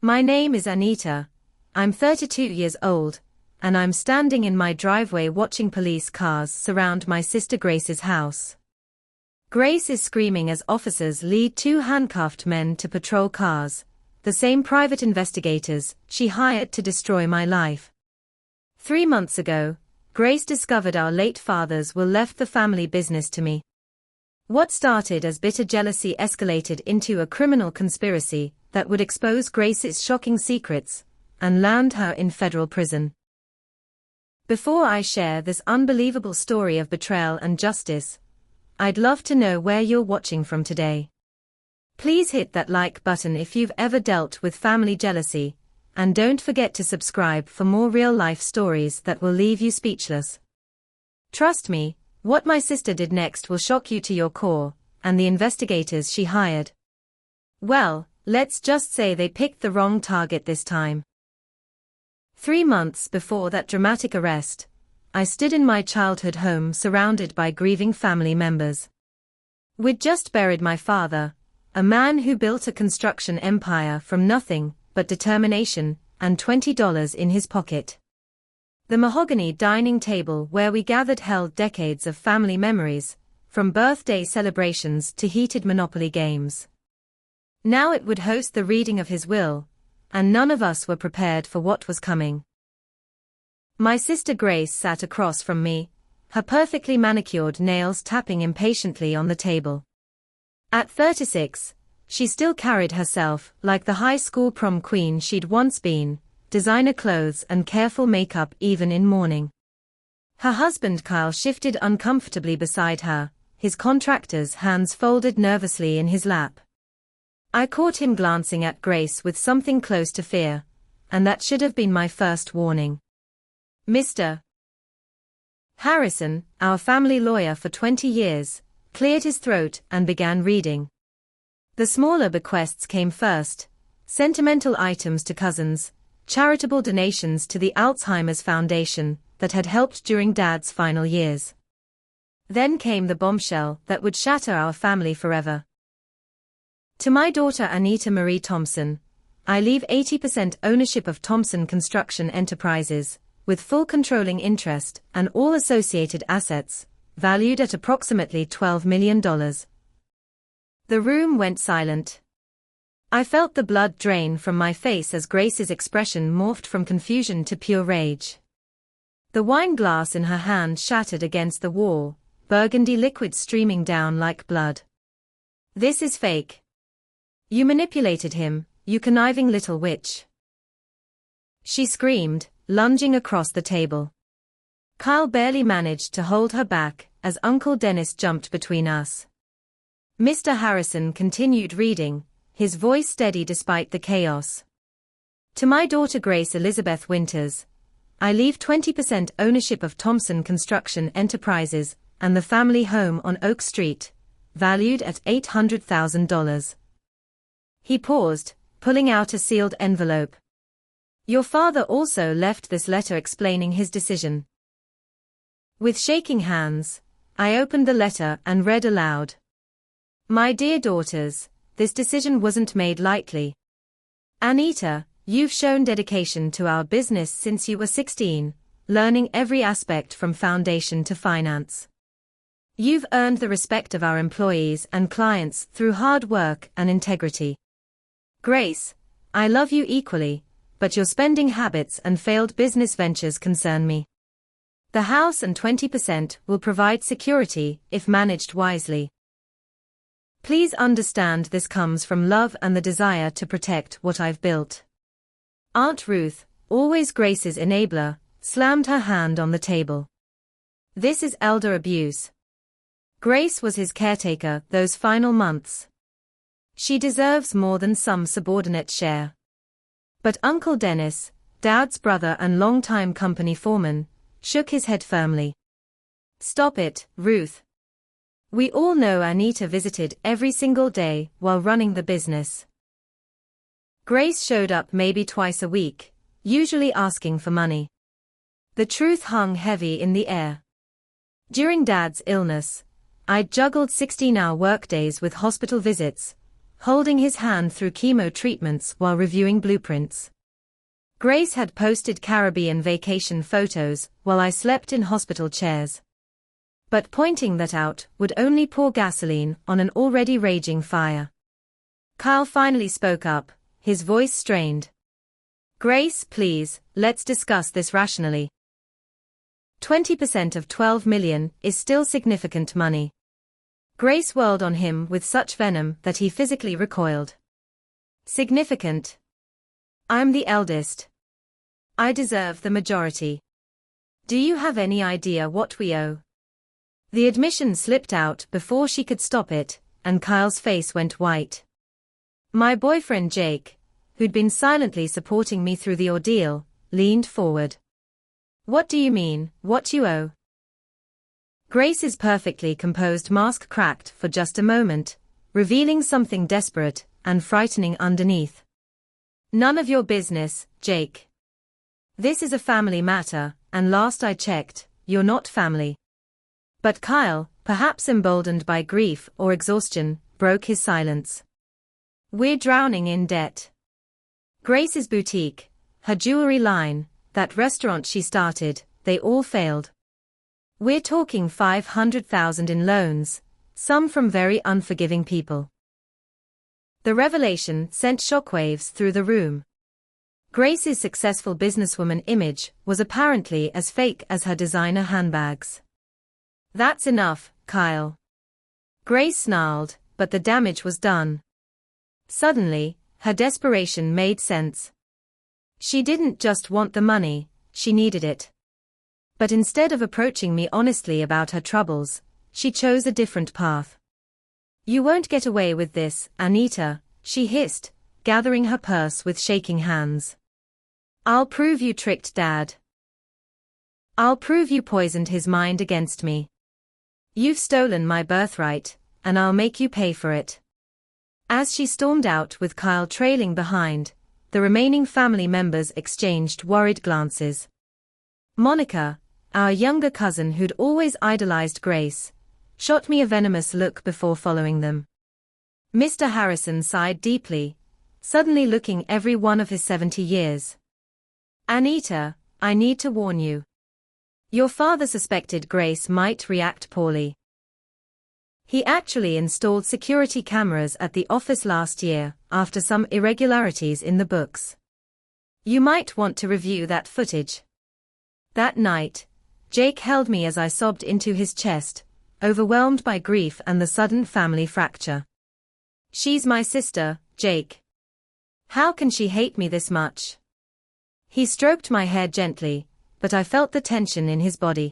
My name is Anita. I'm 32 years old, and I'm standing in my driveway watching police cars surround my sister Grace's house. Grace is screaming as officers lead two handcuffed men to patrol cars, the same private investigators she hired to destroy my life. 3 months ago, Grace discovered our late father's will left the family business to me. What started as bitter jealousy escalated into a criminal conspiracy that would expose Grace's shocking secrets and land her in federal prison. Before I share this unbelievable story of betrayal and justice, I'd love to know where you're watching from today. Please hit that like button if you've ever dealt with family jealousy, and don't forget to subscribe for more real-life stories that will leave you speechless. Trust me, what my sister did next will shock you to your core, and the investigators she hired. Well, let's just say they picked the wrong target this time. 3 months before that dramatic arrest, I stood in my childhood home surrounded by grieving family members. We'd just buried my father, a man who built a construction empire from nothing but determination and $20 in his pocket. The mahogany dining table where we gathered held decades of family memories, from birthday celebrations to heated Monopoly games. Now it would host the reading of his will, and none of us were prepared for what was coming. My sister Grace sat across from me, her perfectly manicured nails tapping impatiently on the table. At 36, she still carried herself like the high school prom queen she'd once been, designer clothes and careful makeup even in mourning. Her husband Kyle shifted uncomfortably beside her, his contractor's hands folded nervously in his lap. I caught him glancing at Grace with something close to fear, and that should have been my first warning. Mr. Harrison, our family lawyer for 20 years, cleared his throat and began reading. The smaller bequests came first: sentimental items to cousins, charitable donations to the Alzheimer's Foundation that had helped during Dad's final years. Then came the bombshell that would shatter our family forever. To my daughter Anita Marie Thompson, I leave 80% ownership of Thompson Construction Enterprises, with full controlling interest and all associated assets, valued at approximately $12 million. The room went silent. I felt the blood drain from my face as Grace's expression morphed from confusion to pure rage. The wine glass in her hand shattered against the wall, burgundy liquid streaming down like blood. "This is fake. You manipulated him, you conniving little witch," she screamed, lunging across the table. Kyle barely managed to hold her back as Uncle Dennis jumped between us. Mr. Harrison continued reading, his voice steady despite the chaos. To my daughter Grace Elizabeth Winters, I leave 20% ownership of Thompson Construction Enterprises and the family home on Oak Street, valued at $800,000. He paused, pulling out a sealed envelope. "Your father also left this letter explaining his decision." With shaking hands, I opened the letter and read aloud. "My dear daughters, this decision wasn't made lightly. Anita, you've shown dedication to our business since you were 16, learning every aspect from foundation to finance. You've earned the respect of our employees and clients through hard work and integrity. Grace, I love you equally, but your spending habits and failed business ventures concern me. The house and 20% will provide security if managed wisely. Please understand this comes from love and the desire to protect what I've built." Aunt Ruth, always Grace's enabler, slammed her hand on the table. "This is elder abuse. Grace was his caretaker those final months. She deserves more than some subordinate share." But Uncle Dennis, Dad's brother and longtime company foreman, shook his head firmly. "Stop it, Ruth. We all know Anita visited every single day while running the business. Grace showed up maybe twice a week, usually asking for money." The truth hung heavy in the air. During Dad's illness, I'd juggled 16-hour workdays with hospital visits, holding his hand through chemo treatments while reviewing blueprints. Grace had posted Caribbean vacation photos while I slept in hospital chairs. But pointing that out would only pour gasoline on an already raging fire. Kyle finally spoke up, his voice strained. Grace, please, let's discuss this rationally. 20% of 12 million is still significant money. Grace whirled on him with such venom that he physically recoiled. Significant? I'm the eldest. I deserve the majority. Do you have any idea what we owe? The admission slipped out before she could stop it, and Kyle's face went white. My boyfriend Jake, who'd been silently supporting me through the ordeal, leaned forward. What do you mean, what you owe? Grace's perfectly composed mask cracked for just a moment, revealing something desperate and frightening underneath. None of your business, Jake. This is a family matter, and last I checked, you're not family. But Kyle, perhaps emboldened by grief or exhaustion, broke his silence. We're drowning in debt. Grace's boutique, her jewelry line, that restaurant she started, they all failed. We're talking $500,000 in loans, some from very unforgiving people. The revelation sent shockwaves through the room. Grace's successful businesswoman image was apparently as fake as her designer handbags. That's enough, Kyle. Grace snarled, but the damage was done. Suddenly, her desperation made sense. She didn't just want the money, she needed it. But instead of approaching me honestly about her troubles, she chose a different path. You won't get away with this, Anita, she hissed, gathering her purse with shaking hands. I'll prove you tricked Dad. I'll prove you poisoned his mind against me. You've stolen my birthright, and I'll make you pay for it. As she stormed out with Kyle trailing behind, the remaining family members exchanged worried glances. Monica, our younger cousin who'd always idolized Grace, shot me a venomous look before following them. Mr. Harrison sighed deeply, suddenly looking every one of his 70 years. Anita, I need to warn you. Your father suspected Grace might react poorly. He actually installed security cameras at the office last year, after some irregularities in the books. You might want to review that footage. That night, Jake held me as I sobbed into his chest, overwhelmed by grief and the sudden family fracture. She's my sister, Jake. How can she hate me this much? He stroked my hair gently, but I felt the tension in his body.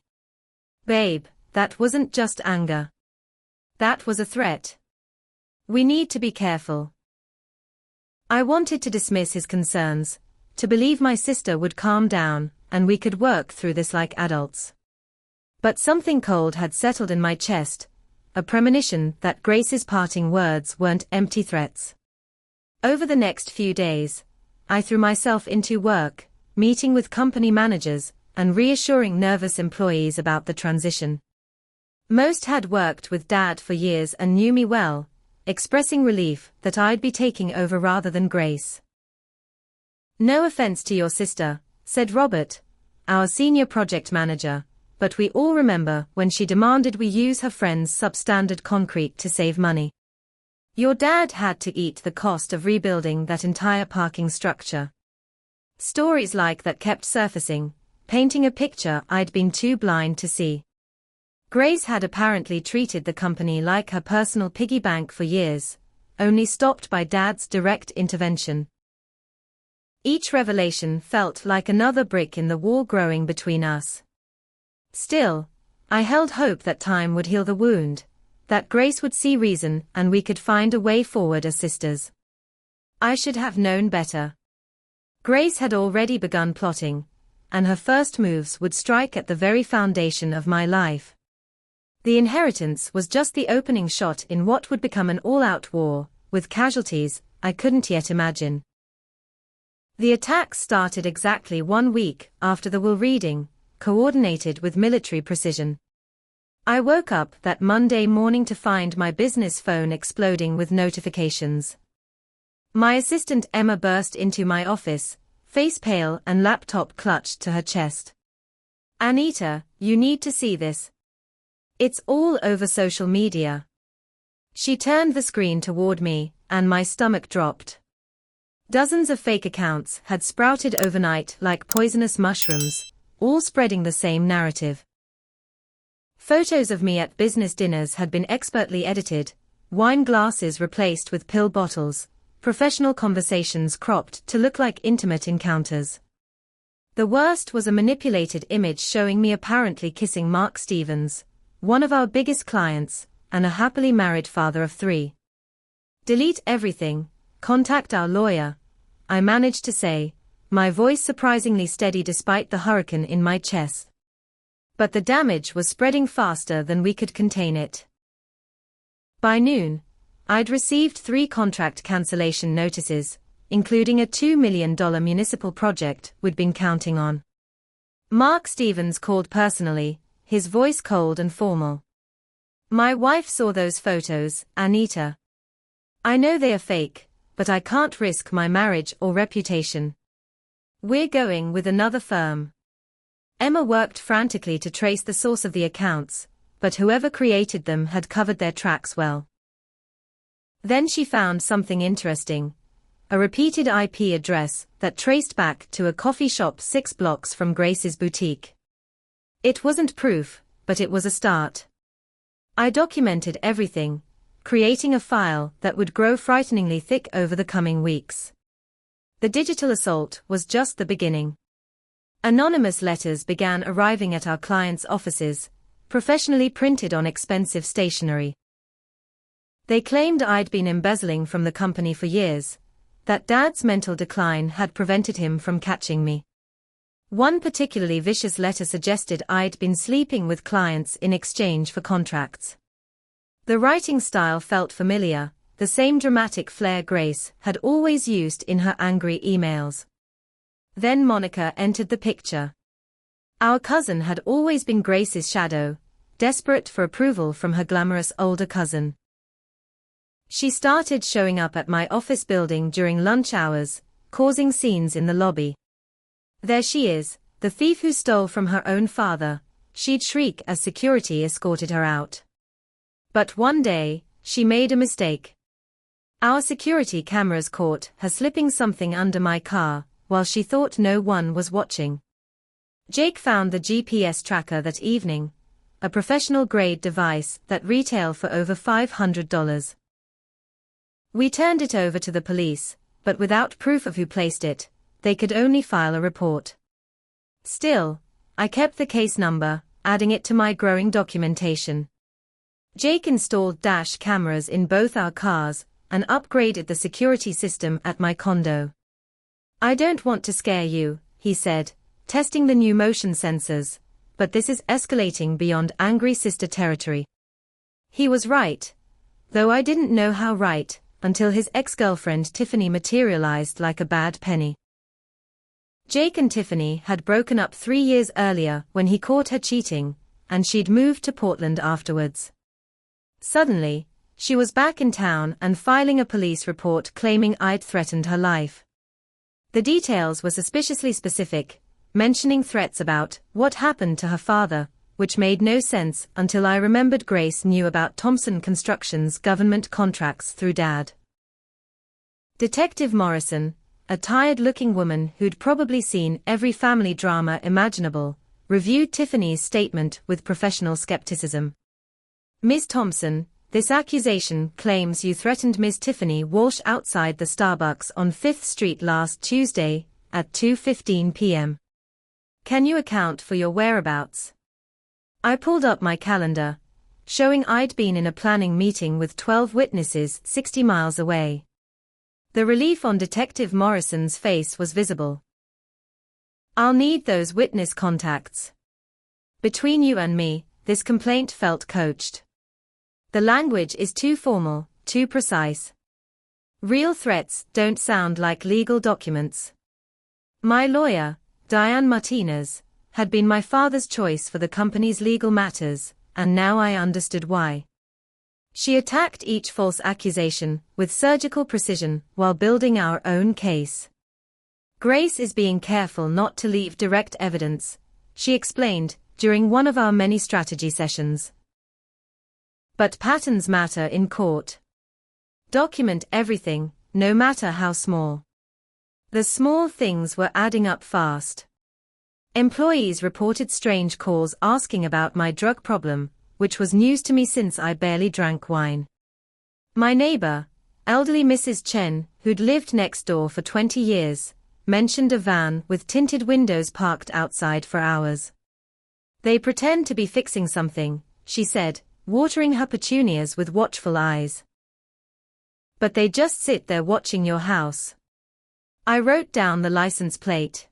Babe, that wasn't just anger. That was a threat. We need to be careful. I wanted to dismiss his concerns, to believe my sister would calm down, and we could work through this like adults. But something cold had settled in my chest, a premonition that Grace's parting words weren't empty threats. Over the next few days, I threw myself into work, meeting with company managers, and reassuring nervous employees about the transition. Most had worked with Dad for years and knew me well, expressing relief that I'd be taking over rather than Grace. No offense to your sister, said Robert, our senior project manager, but we all remember when she demanded we use her friend's substandard concrete to save money. Your dad had to eat the cost of rebuilding that entire parking structure. Stories like that kept surfacing, painting a picture I'd been too blind to see. Grace had apparently treated the company like her personal piggy bank for years, only stopped by Dad's direct intervention. Each revelation felt like another brick in the wall growing between us. Still, I held hope that time would heal the wound, that Grace would see reason and we could find a way forward as sisters. I should have known better. Grace had already begun plotting, and her first moves would strike at the very foundation of my life. The inheritance was just the opening shot in what would become an all-out war, with casualties I couldn't yet imagine. The attack started exactly 1 week after the will reading, coordinated with military precision. I woke up that Monday morning to find my business phone exploding with notifications. My assistant Emma burst into my office, face pale and laptop clutched to her chest. "Anita, you need to see this. It's all over social media." She turned the screen toward me, and my stomach dropped. Dozens of fake accounts had sprouted overnight like poisonous mushrooms, all spreading the same narrative. Photos of me at business dinners had been expertly edited, wine glasses replaced with pill bottles, professional conversations cropped to look like intimate encounters. The worst was a manipulated image showing me apparently kissing Mark Stevens, one of our biggest clients, and a happily married father of 3. "Delete everything, contact our lawyer," I managed to say, my voice surprisingly steady despite the hurricane in my chest. But the damage was spreading faster than we could contain it. By noon, I'd received 3 contract cancellation notices, including a $2 million municipal project we'd been counting on. Mark Stevens called personally, his voice cold and formal. "My wife saw those photos, Anita. I know they are fake, but I can't risk my marriage or reputation. We're going with another firm." Emma worked frantically to trace the source of the accounts, but whoever created them had covered their tracks well. Then she found something interesting. A repeated IP address that traced back to a coffee shop 6 blocks from Grace's boutique. It wasn't proof, but it was a start. I documented everything, creating a file that would grow frighteningly thick over the coming weeks. The digital assault was just the beginning. Anonymous letters began arriving at our clients' offices, professionally printed on expensive stationery. They claimed I'd been embezzling from the company for years, that Dad's mental decline had prevented him from catching me. One particularly vicious letter suggested I'd been sleeping with clients in exchange for contracts. The writing style felt familiar, the same dramatic flair Grace had always used in her angry emails. Then Monica entered the picture. Our cousin had always been Grace's shadow, desperate for approval from her glamorous older cousin. She started showing up at my office building during lunch hours, causing scenes in the lobby. "There she is, the thief who stole from her own father," she'd shriek as security escorted her out. But one day, she made a mistake. Our security cameras caught her slipping something under my car, while she thought no one was watching. Jake found the GPS tracker that evening, a professional-grade device that retailed for over $500. We turned it over to the police, but without proof of who placed it, they could only file a report. Still, I kept the case number, adding it to my growing documentation. Jake installed dash cameras in both our cars, and upgraded the security system at my condo. "I don't want to scare you," he said, testing the new motion sensors, "but this is escalating beyond angry sister territory." He was right, though I didn't know how right, until his ex-girlfriend Tiffany materialized like a bad penny. Jake and Tiffany had broken up 3 years earlier when he caught her cheating, and she'd moved to Portland afterwards. Suddenly, she was back in town and filing a police report claiming I'd threatened her life. The details were suspiciously specific, mentioning threats about what happened to her father, which made no sense until I remembered Grace knew about Thompson Construction's government contracts through Dad. Detective Morrison, a tired-looking woman who'd probably seen every family drama imaginable, reviewed Tiffany's statement with professional skepticism. "Ms. Thompson, this accusation claims you threatened Ms. Tiffany Walsh outside the Starbucks on 5th Street last Tuesday, at 2:15 p.m. Can you account for your whereabouts?" I pulled up my calendar, showing I'd been in a planning meeting with 12 witnesses 60 miles away. The relief on Detective Morrison's face was visible. "I'll need those witness contacts. Between you and me, this complaint felt coached. The language is too formal, too precise. Real threats don't sound like legal documents." My lawyer, Diane Martinez, had been my father's choice for the company's legal matters, and now I understood why. She attacked each false accusation with surgical precision while building our own case. Grace is being careful not to leave direct evidence, she explained during one of our many strategy sessions. But patterns matter in court. Document everything, no matter how small. The small things were adding up fast. Employees reported strange calls asking about my drug problem, which was news to me since I barely drank wine. My neighbor, elderly Mrs. Chen, who'd lived next door for 20 years, mentioned a van with tinted windows parked outside for hours. They pretend to be fixing something, she said, watering her petunias with watchful eyes. But they just sit there watching your house. I wrote down the license plate.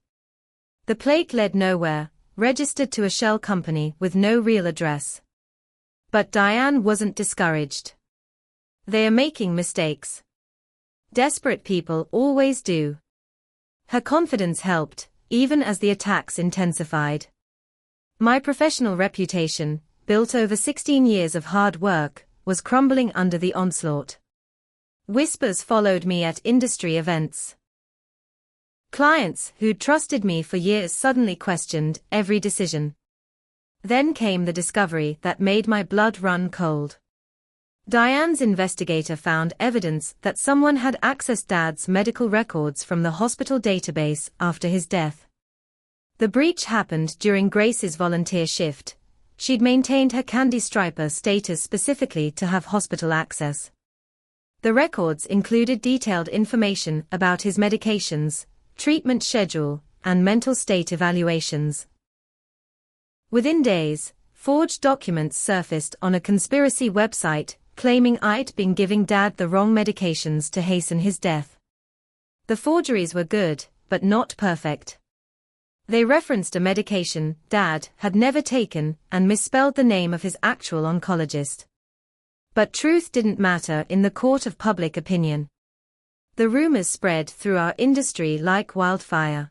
The plate led nowhere, registered to a shell company with no real address. But Diane wasn't discouraged. They are making mistakes. Desperate people always do. Her confidence helped, even as the attacks intensified. My professional reputation, built over 16 years of hard work, was crumbling under the onslaught. Whispers followed me at industry events. Clients who'd trusted me for years suddenly questioned every decision. Then came the discovery that made my blood run cold. Diane's investigator found evidence that someone had accessed Dad's medical records from the hospital database after his death. The breach happened during Grace's volunteer shift. She'd maintained her Candy Striper status specifically to have hospital access. The records included detailed information about his medications, treatment schedule, and mental state evaluations. Within days, forged documents surfaced on a conspiracy website claiming I'd been giving Dad the wrong medications to hasten his death. The forgeries were good, but not perfect. They referenced a medication Dad had never taken and misspelled the name of his actual oncologist. But truth didn't matter in the court of public opinion. The rumors spread through our industry like wildfire.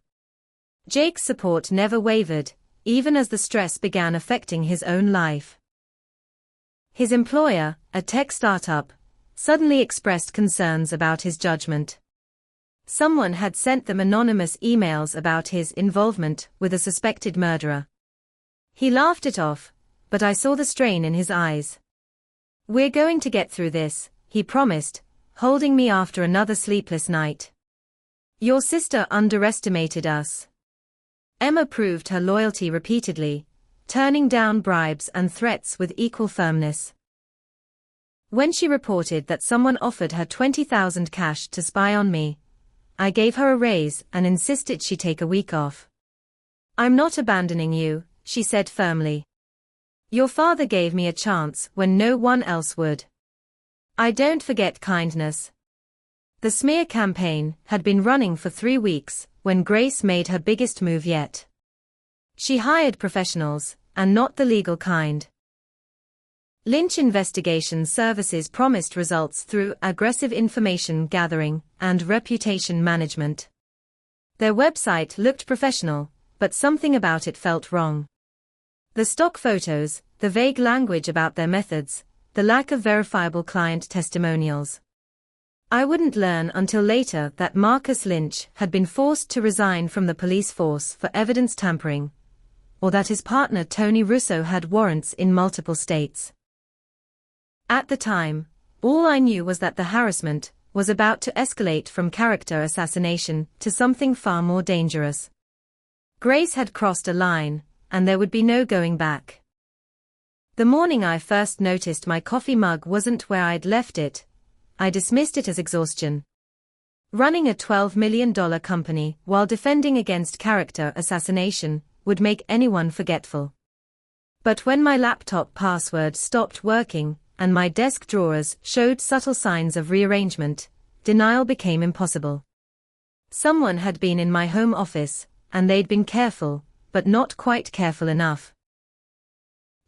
Jake's support never wavered, even as the stress began affecting his own life. His employer, a tech startup, suddenly expressed concerns about his judgment. Someone had sent them anonymous emails about his involvement with a suspected murderer. He laughed it off, but I saw the strain in his eyes. "We're going to get through this," he promised, holding me after another sleepless night. "Your sister underestimated us." Emma proved her loyalty repeatedly, turning down bribes and threats with equal firmness. When she reported that someone offered her $20,000 cash to spy on me, I gave her a raise and insisted she take a week off. "I'm not abandoning you," she said firmly. "Your father gave me a chance when no one else would. I don't forget kindness." The smear campaign had been running for 3 weeks when Grace made her biggest move yet. She hired professionals, and not the legal kind. Leech investigation services promised results through aggressive information gathering and reputation management. Their website looked professional, but something about it felt wrong. The stock photos, the vague language about their methods, the lack of verifiable client testimonials. I wouldn't learn until later that Marcus Lynch had been forced to resign from the police force for evidence tampering, or that his partner Tony Russo had warrants in multiple states. At the time, all I knew was that the harassment was about to escalate from character assassination to something far more dangerous. Grace had crossed a line, and there would be no going back. The morning I first noticed my coffee mug wasn't where I'd left it, I dismissed it as exhaustion. Running a $12 million company while defending against character assassination would make anyone forgetful. But when my laptop password stopped working, and my desk drawers showed subtle signs of rearrangement, denial became impossible. Someone had been in my home office, and they'd been careful, but not quite careful enough.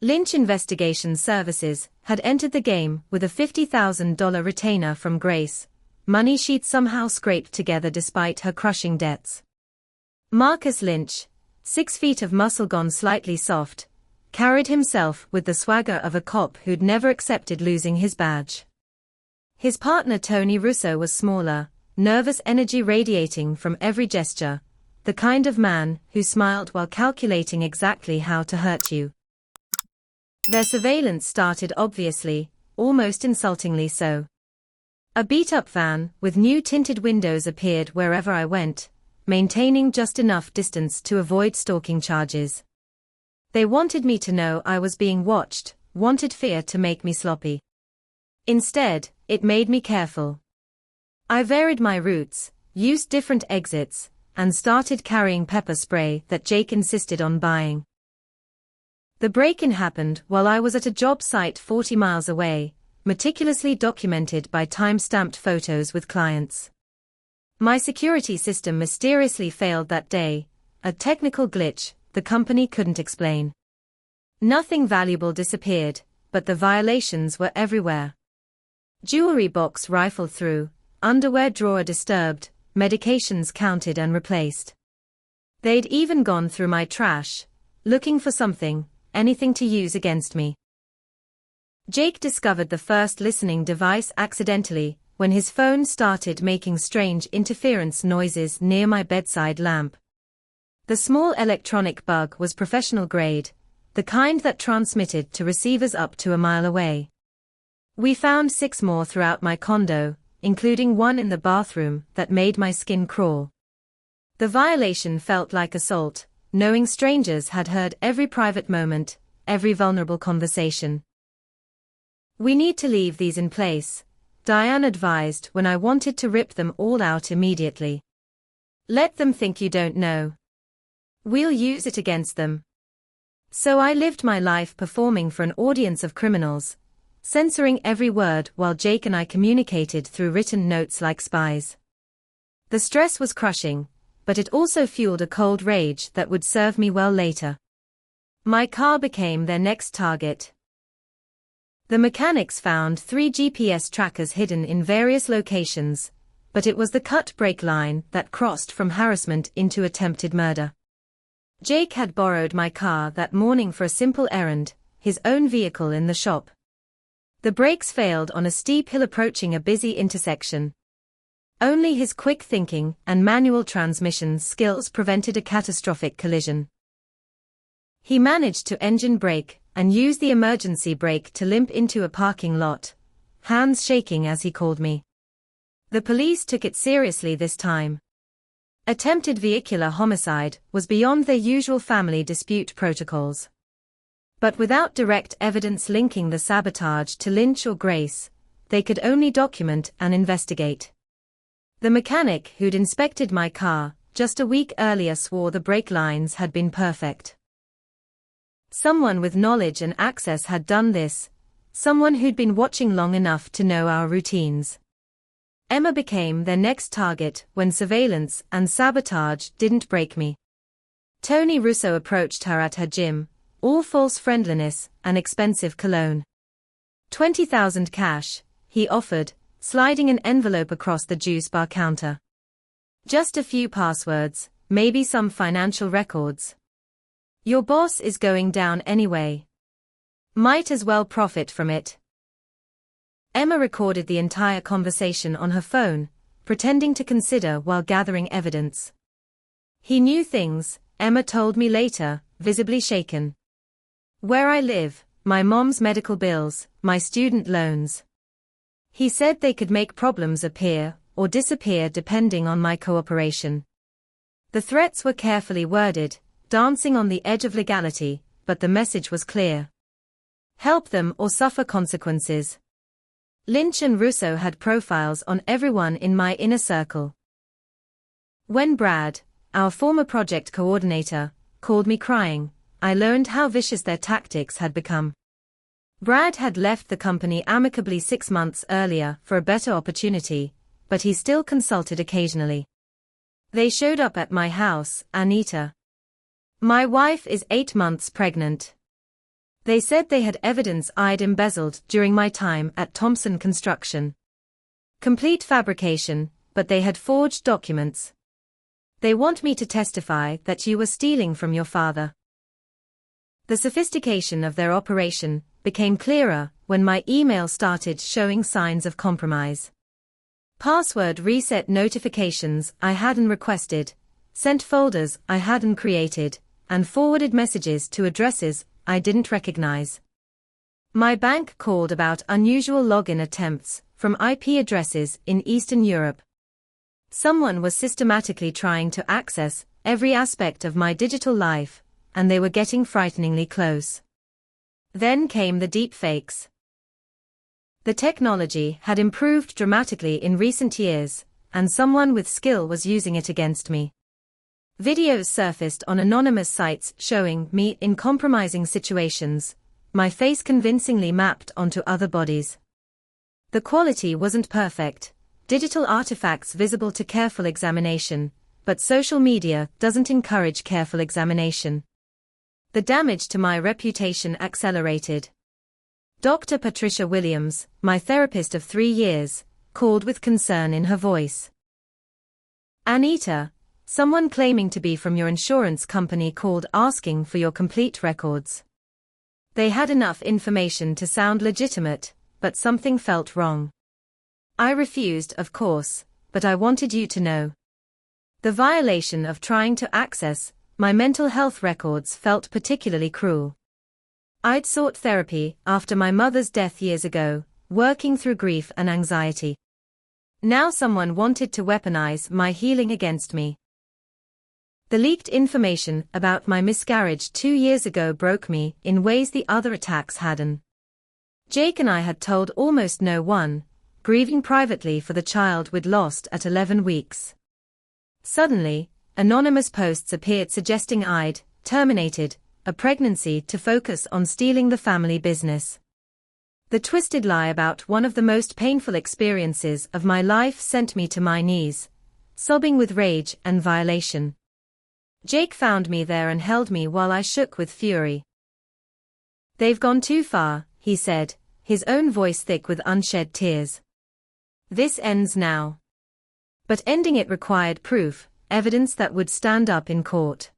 Leech Investigation Services had entered the game with a $50,000 retainer from Grace, money she'd somehow scraped together despite her crushing debts. Marcus Lynch, 6 feet of muscle gone slightly soft, carried himself with the swagger of a cop who'd never accepted losing his badge. His partner Tony Russo was smaller, nervous energy radiating from every gesture, the kind of man who smiled while calculating exactly how to hurt you. Their surveillance started obviously, almost insultingly so. A beat-up van with new tinted windows appeared wherever I went, maintaining just enough distance to avoid stalking charges. They wanted me to know I was being watched, wanted fear to make me sloppy. Instead, it made me careful. I varied my routes, used different exits, and started carrying pepper spray that Jake insisted on buying. The break-in happened while I was at a job site 40 miles away, meticulously documented by time-stamped photos with clients. My security system mysteriously failed that day, a technical glitch the company couldn't explain. Nothing valuable disappeared, but the violations were everywhere. Jewelry box rifled through, underwear drawer disturbed, medications counted and replaced. They'd even gone through my trash, looking for something, anything to use against me. Jake discovered the first listening device accidentally, when his phone started making strange interference noises near my bedside lamp. The small electronic bug was professional grade, the kind that transmitted to receivers up to a mile away. We found 6 more throughout my condo, including one in the bathroom that made my skin crawl. The violation felt like assault, knowing strangers had heard every private moment, every vulnerable conversation. "We need to leave these in place," Diane advised when I wanted to rip them all out immediately. "Let them think you don't know. We'll use it against them." So I lived my life performing for an audience of criminals, censoring every word while Jake and I communicated through written notes like spies. The stress was crushing, but it also fueled a cold rage that would serve me well later. My car became their next target. The mechanics found 3 GPS trackers hidden in various locations, but it was the cut brake line that crossed from harassment into attempted murder. Jake had borrowed my car that morning for a simple errand, his own vehicle in the shop. The brakes failed on a steep hill approaching a busy intersection. Only his quick thinking and manual transmission skills prevented a catastrophic collision. He managed to engine brake and use the emergency brake to limp into a parking lot, hands shaking as he called me. The police took it seriously this time. Attempted vehicular homicide was beyond their usual family dispute protocols. But without direct evidence linking the sabotage to Lynch or Grace, they could only document and investigate. The mechanic who'd inspected my car just a week earlier swore the brake lines had been perfect. Someone with knowledge and access had done this, someone who'd been watching long enough to know our routines. Emma became their next target when surveillance and sabotage didn't break me. Tony Russo approached her at her gym, all false friendliness and expensive cologne. 20,000 cash, he offered, sliding an envelope across the juice bar counter. Just a few passwords, maybe some financial records. Your boss is going down anyway. Might as well profit from it. Emma recorded the entire conversation on her phone, pretending to consider while gathering evidence. He knew things, Emma told me later, visibly shaken. Where I live, my mom's medical bills, my student loans. He said they could make problems appear or disappear depending on my cooperation. The threats were carefully worded, dancing on the edge of legality, but the message was clear. Help them or suffer consequences. Lynch and Russo had profiles on everyone in my inner circle. When Brad, our former project coordinator, called me crying, I learned how vicious their tactics had become. Brad had left the company amicably 6 months earlier for a better opportunity, but he still consulted occasionally. They showed up at my house, Anita. My wife is 8 months pregnant. They said they had evidence I'd embezzled during my time at Thompson Construction. Complete fabrication, but they had forged documents. They want me to testify that you were stealing from your father. The sophistication of their operation became clearer when my email started showing signs of compromise. Password reset notifications I hadn't requested, sent folders I hadn't created, and forwarded messages to addresses I didn't recognize. My bank called about unusual login attempts from IP addresses in Eastern Europe. Someone was systematically trying to access every aspect of my digital life, and they were getting frighteningly close. Then came the deepfakes. The technology had improved dramatically in recent years, and someone with skill was using it against me. Videos surfaced on anonymous sites showing me in compromising situations, my face convincingly mapped onto other bodies. The quality wasn't perfect, digital artifacts visible to careful examination, but social media doesn't encourage careful examination. The damage to my reputation accelerated. Dr. Patricia Williams, my therapist of 3 years, called with concern in her voice. "Anita, someone claiming to be from your insurance company called asking for your complete records. They had enough information to sound legitimate, but something felt wrong. I refused, of course, but I wanted you to know. The violation of trying to access my mental health records felt particularly cruel. I'd sought therapy after my mother's death years ago, working through grief and anxiety. Now someone wanted to weaponize my healing against me. The leaked information about my miscarriage 2 years ago broke me in ways the other attacks hadn't. Jake and I had told almost no one, grieving privately for the child we'd lost at 11 weeks. Suddenly, anonymous posts appeared suggesting I'd terminated a pregnancy to focus on stealing the family business. The twisted lie about one of the most painful experiences of my life sent me to my knees, sobbing with rage and violation. Jake found me there and held me while I shook with fury. "They've gone too far," he said, his own voice thick with unshed tears. "This ends now." But ending it required proof, evidence that would stand up in court.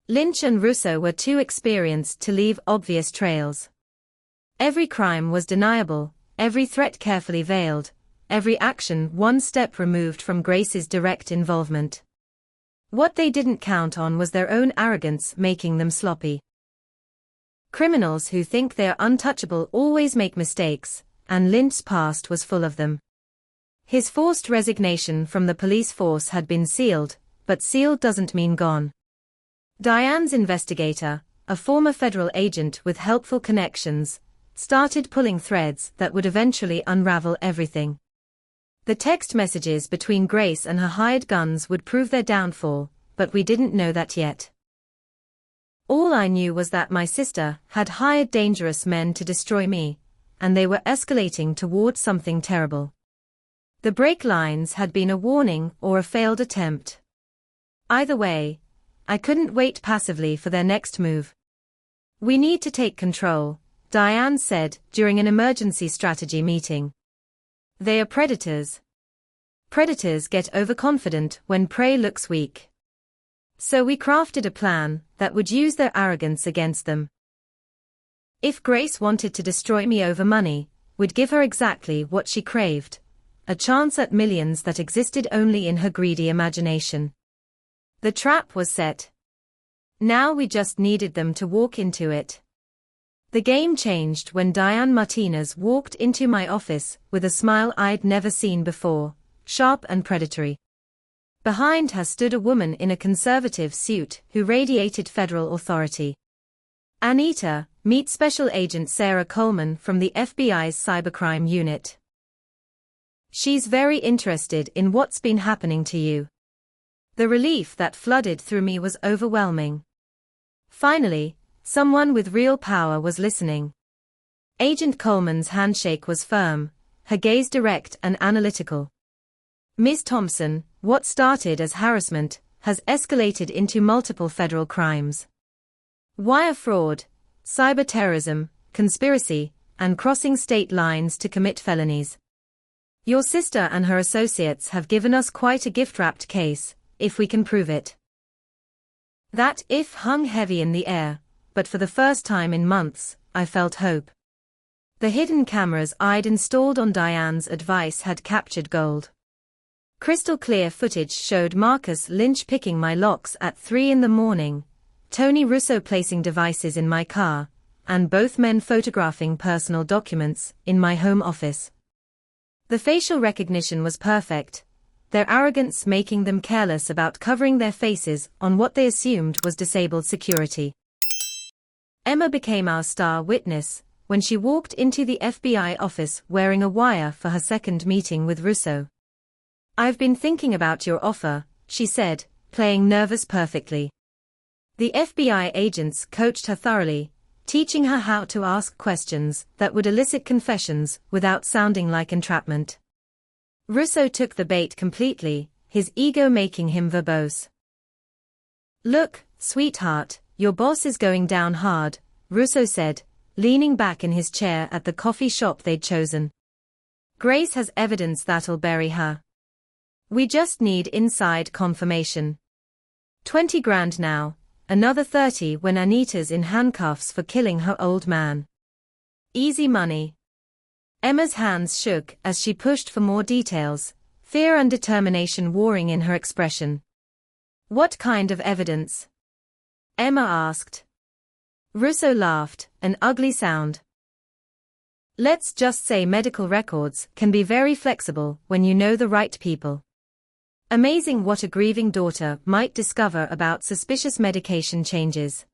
Lynch and Russo were too experienced to leave obvious trails. Every crime was deniable, every threat carefully veiled, every action one step removed from Grace's direct involvement. What they didn't count on was their own arrogance making them sloppy. Criminals who think they're untouchable always make mistakes, and Lynch's past was full of them. His forced resignation from the police force had been sealed, but sealed doesn't mean gone. Diane's investigator, a former federal agent with helpful connections, started pulling threads that would eventually unravel everything. The text messages between Grace and her hired guns would prove their downfall, but we didn't know that yet. All I knew was that my sister had hired dangerous men to destroy me, and they were escalating towards something terrible. The break lines had been a warning or a failed attempt. Either way, I couldn't wait passively for their next move. "We need to take control," Diane said during an emergency strategy meeting. "They are predators. Predators get overconfident when prey looks weak. So we crafted a plan that would use their arrogance against them. If Grace wanted to destroy me over money, we'd give her exactly what she craved, a chance at millions that existed only in her greedy imagination. The trap was set. Now we just needed them to walk into it." The game changed when Diane Martinez walked into my office with a smile I'd never seen before, sharp and predatory. Behind her stood a woman in a conservative suit who radiated federal authority. "Anita, meet Special Agent Sarah Coleman from the FBI's Cybercrime Unit. She's very interested in what's been happening to you." The relief that flooded through me was overwhelming. Finally, someone with real power was listening. Agent Coleman's handshake was firm, her gaze direct and analytical. "Ms. Thompson, what started as harassment has escalated into multiple federal crimes. Wire fraud, cyber terrorism, conspiracy, and crossing state lines to commit felonies. Your sister and her associates have given us quite a gift-wrapped case, if we can prove it." That "if" hung heavy in the air, but for the first time in months, I felt hope. The hidden cameras I'd installed on Diane's advice had captured gold. Crystal clear footage showed Marcus Lynch picking my locks at 3 a.m, Tony Russo placing devices in my car, and both men photographing personal documents in my home office. The facial recognition was perfect, their arrogance making them careless about covering their faces on what they assumed was disabled security. Emma became our star witness when she walked into the FBI office wearing a wire for her second meeting with Russo. "I've been thinking about your offer," she said, playing nervous perfectly. The FBI agents coached her thoroughly, teaching her how to ask questions that would elicit confessions without sounding like entrapment. Russo took the bait completely, his ego making him verbose. "Look, sweetheart, your boss is going down hard," Russo said, leaning back in his chair at the coffee shop they'd chosen. "Grace has evidence that'll bury her. We just need inside confirmation. 20 grand now. Another 30 when Anita's in handcuffs for killing her old man. Easy money." Emma's hands shook as she pushed for more details, fear and determination warring in her expression. "What kind of evidence?" Emma asked. Russo laughed, an ugly sound. "Let's just say medical records can be very flexible when you know the right people. Amazing what a grieving daughter might discover about suspicious medication changes.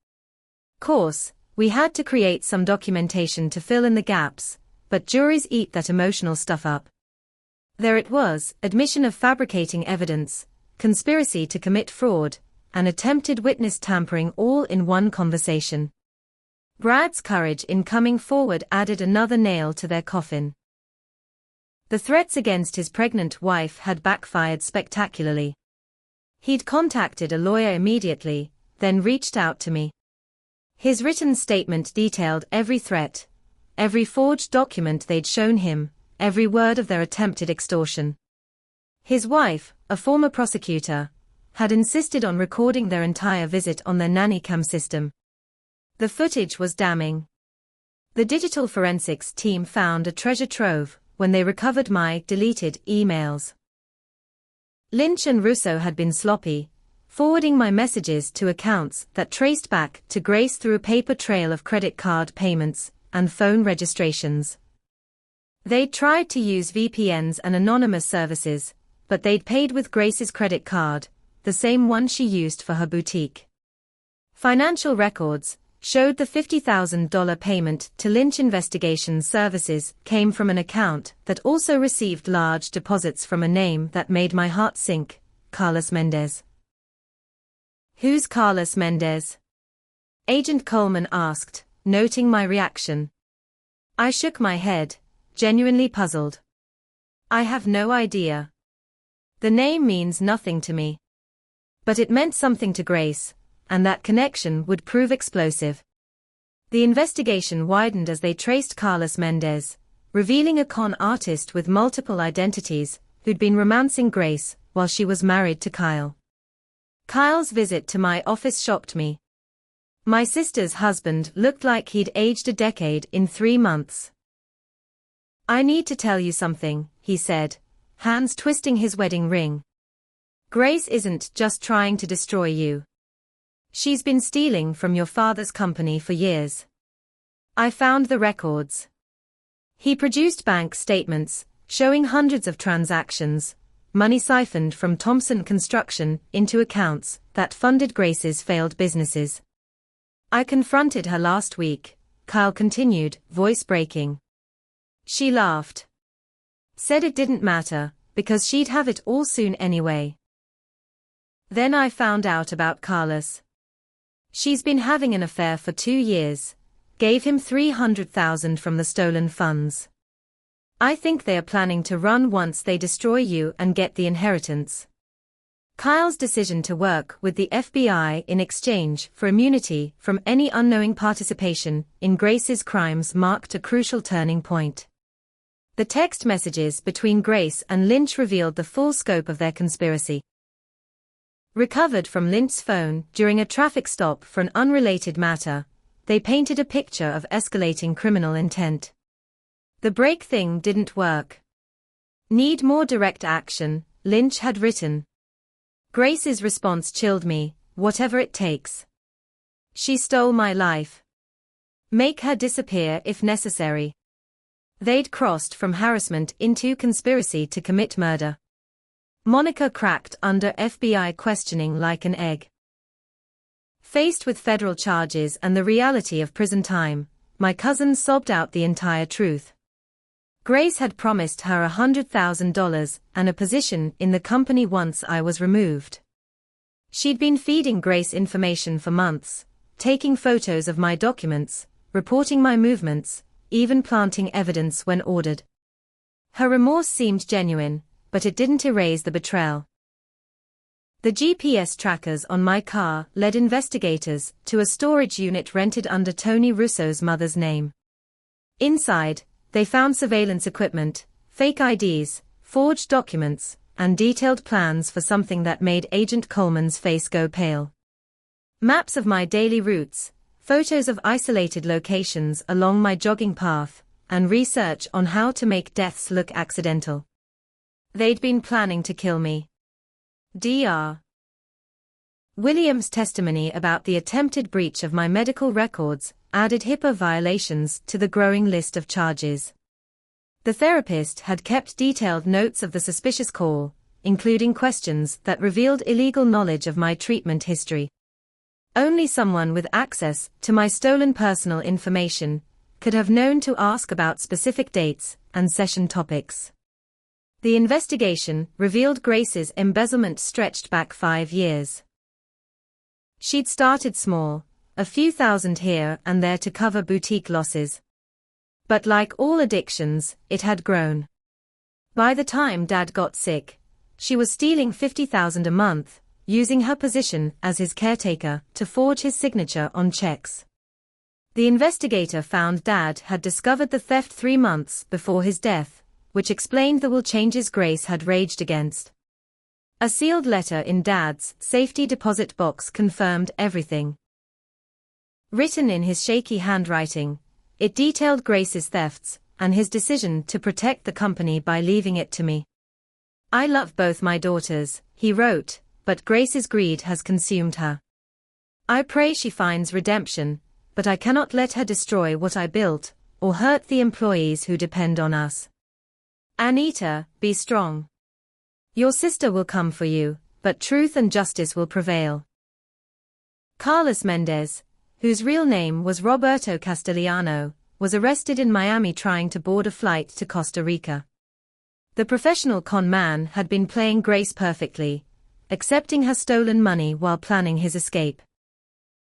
Course, we had to create some documentation to fill in the gaps, but juries eat that emotional stuff up. There it was, admission of fabricating evidence, conspiracy to commit fraud, and attempted witness tampering all in one conversation. Brad's courage in coming forward added another nail to their coffin. The threats against his pregnant wife had backfired spectacularly. He'd contacted a lawyer immediately, then reached out to me. His written statement detailed every threat, every forged document they'd shown him, every word of their attempted extortion. His wife, a former prosecutor, had insisted on recording their entire visit on their nanny cam system. The footage was damning. The digital forensics team found a treasure trove when they recovered my deleted emails. Lynch and Russo had been sloppy, forwarding my messages to accounts that traced back to Grace through a paper trail of credit card payments and phone registrations. They'd tried to use VPNs and anonymous services, but they'd paid with Grace's credit card, the same one she used for her boutique. Financial records showed the $50,000 payment to Lynch Investigations Services came from an account that also received large deposits from a name that made my heart sink, Carlos Mendez. "Who's Carlos Mendez?" Agent Coleman asked, noting my reaction. I shook my head, genuinely puzzled. "I have no idea. The name means nothing to me. But it meant something to Grace, and that connection would prove explosive." The investigation widened as they traced Carlos Mendez, revealing a con artist with multiple identities, who'd been romancing Grace while she was married to Kyle. Kyle's visit to my office shocked me. My sister's husband looked like he'd aged a decade in 3 months. "I need to tell you something," he said, hands twisting his wedding ring. "Grace isn't just trying to destroy you. She's been stealing from your father's company for years. I found the records." He produced bank statements, showing hundreds of transactions, money siphoned from Thompson Construction into accounts that funded Grace's failed businesses. "I confronted her last week," Kyle continued, voice breaking. "She laughed. Said it didn't matter, because she'd have it all soon anyway. Then I found out about Carlos. She's been having an affair for 2 years, gave him $300,000 from the stolen funds. I think they are planning to run once they destroy you and get the inheritance." Kyle's decision to work with the FBI in exchange for immunity from any unknowing participation in Grace's crimes marked a crucial turning point. The text messages between Grace and Lynch revealed the full scope of their conspiracy. Recovered from Lynch's phone during a traffic stop for an unrelated matter, they painted a picture of escalating criminal intent. The break thing didn't work. Need more direct action, Lynch had written. Grace's response chilled me, whatever it takes. She stole my life. Make her disappear if necessary. They'd crossed from harassment into conspiracy to commit murder. Monica cracked under FBI questioning like an egg. Faced with federal charges and the reality of prison time, my cousin sobbed out the entire truth. Grace had promised her $100,000 and a position in the company once I was removed. She'd been feeding Grace information for months, taking photos of my documents, reporting my movements, even planting evidence when ordered. Her remorse seemed genuine, but it didn't erase the betrayal. The GPS trackers on my car led investigators to a storage unit rented under Tony Russo's mother's name. Inside, they found surveillance equipment, fake IDs, forged documents, and detailed plans for something that made Agent Coleman's face go pale. Maps of my daily routes, photos of isolated locations along my jogging path, and research on how to make deaths look accidental. They'd been planning to kill me. Dr. Williams' testimony about the attempted breach of my medical records added HIPAA violations to the growing list of charges. The therapist had kept detailed notes of the suspicious call, including questions that revealed illegal knowledge of my treatment history. Only someone with access to my stolen personal information could have known to ask about specific dates and session topics. The investigation revealed Grace's embezzlement stretched back 5 years. She'd started small, a few thousand here and there to cover boutique losses. But like all addictions, it had grown. By the time Dad got sick, she was stealing $50,000 a month, using her position as his caretaker to forge his signature on checks. The investigator found Dad had discovered the theft 3 months before his death, which explained the will changes Grace had raged against. A sealed letter in Dad's safety deposit box confirmed everything. Written in his shaky handwriting, it detailed Grace's thefts and his decision to protect the company by leaving it to me. I love both my daughters, he wrote, but Grace's greed has consumed her. I pray she finds redemption, but I cannot let her destroy what I built, or hurt the employees who depend on us. Anita, be strong. Your sister will come for you, but truth and justice will prevail. Carlos Mendez, whose real name was Roberto Castellano, was arrested in Miami trying to board a flight to Costa Rica. The professional con man had been playing Grace perfectly, accepting her stolen money while planning his escape.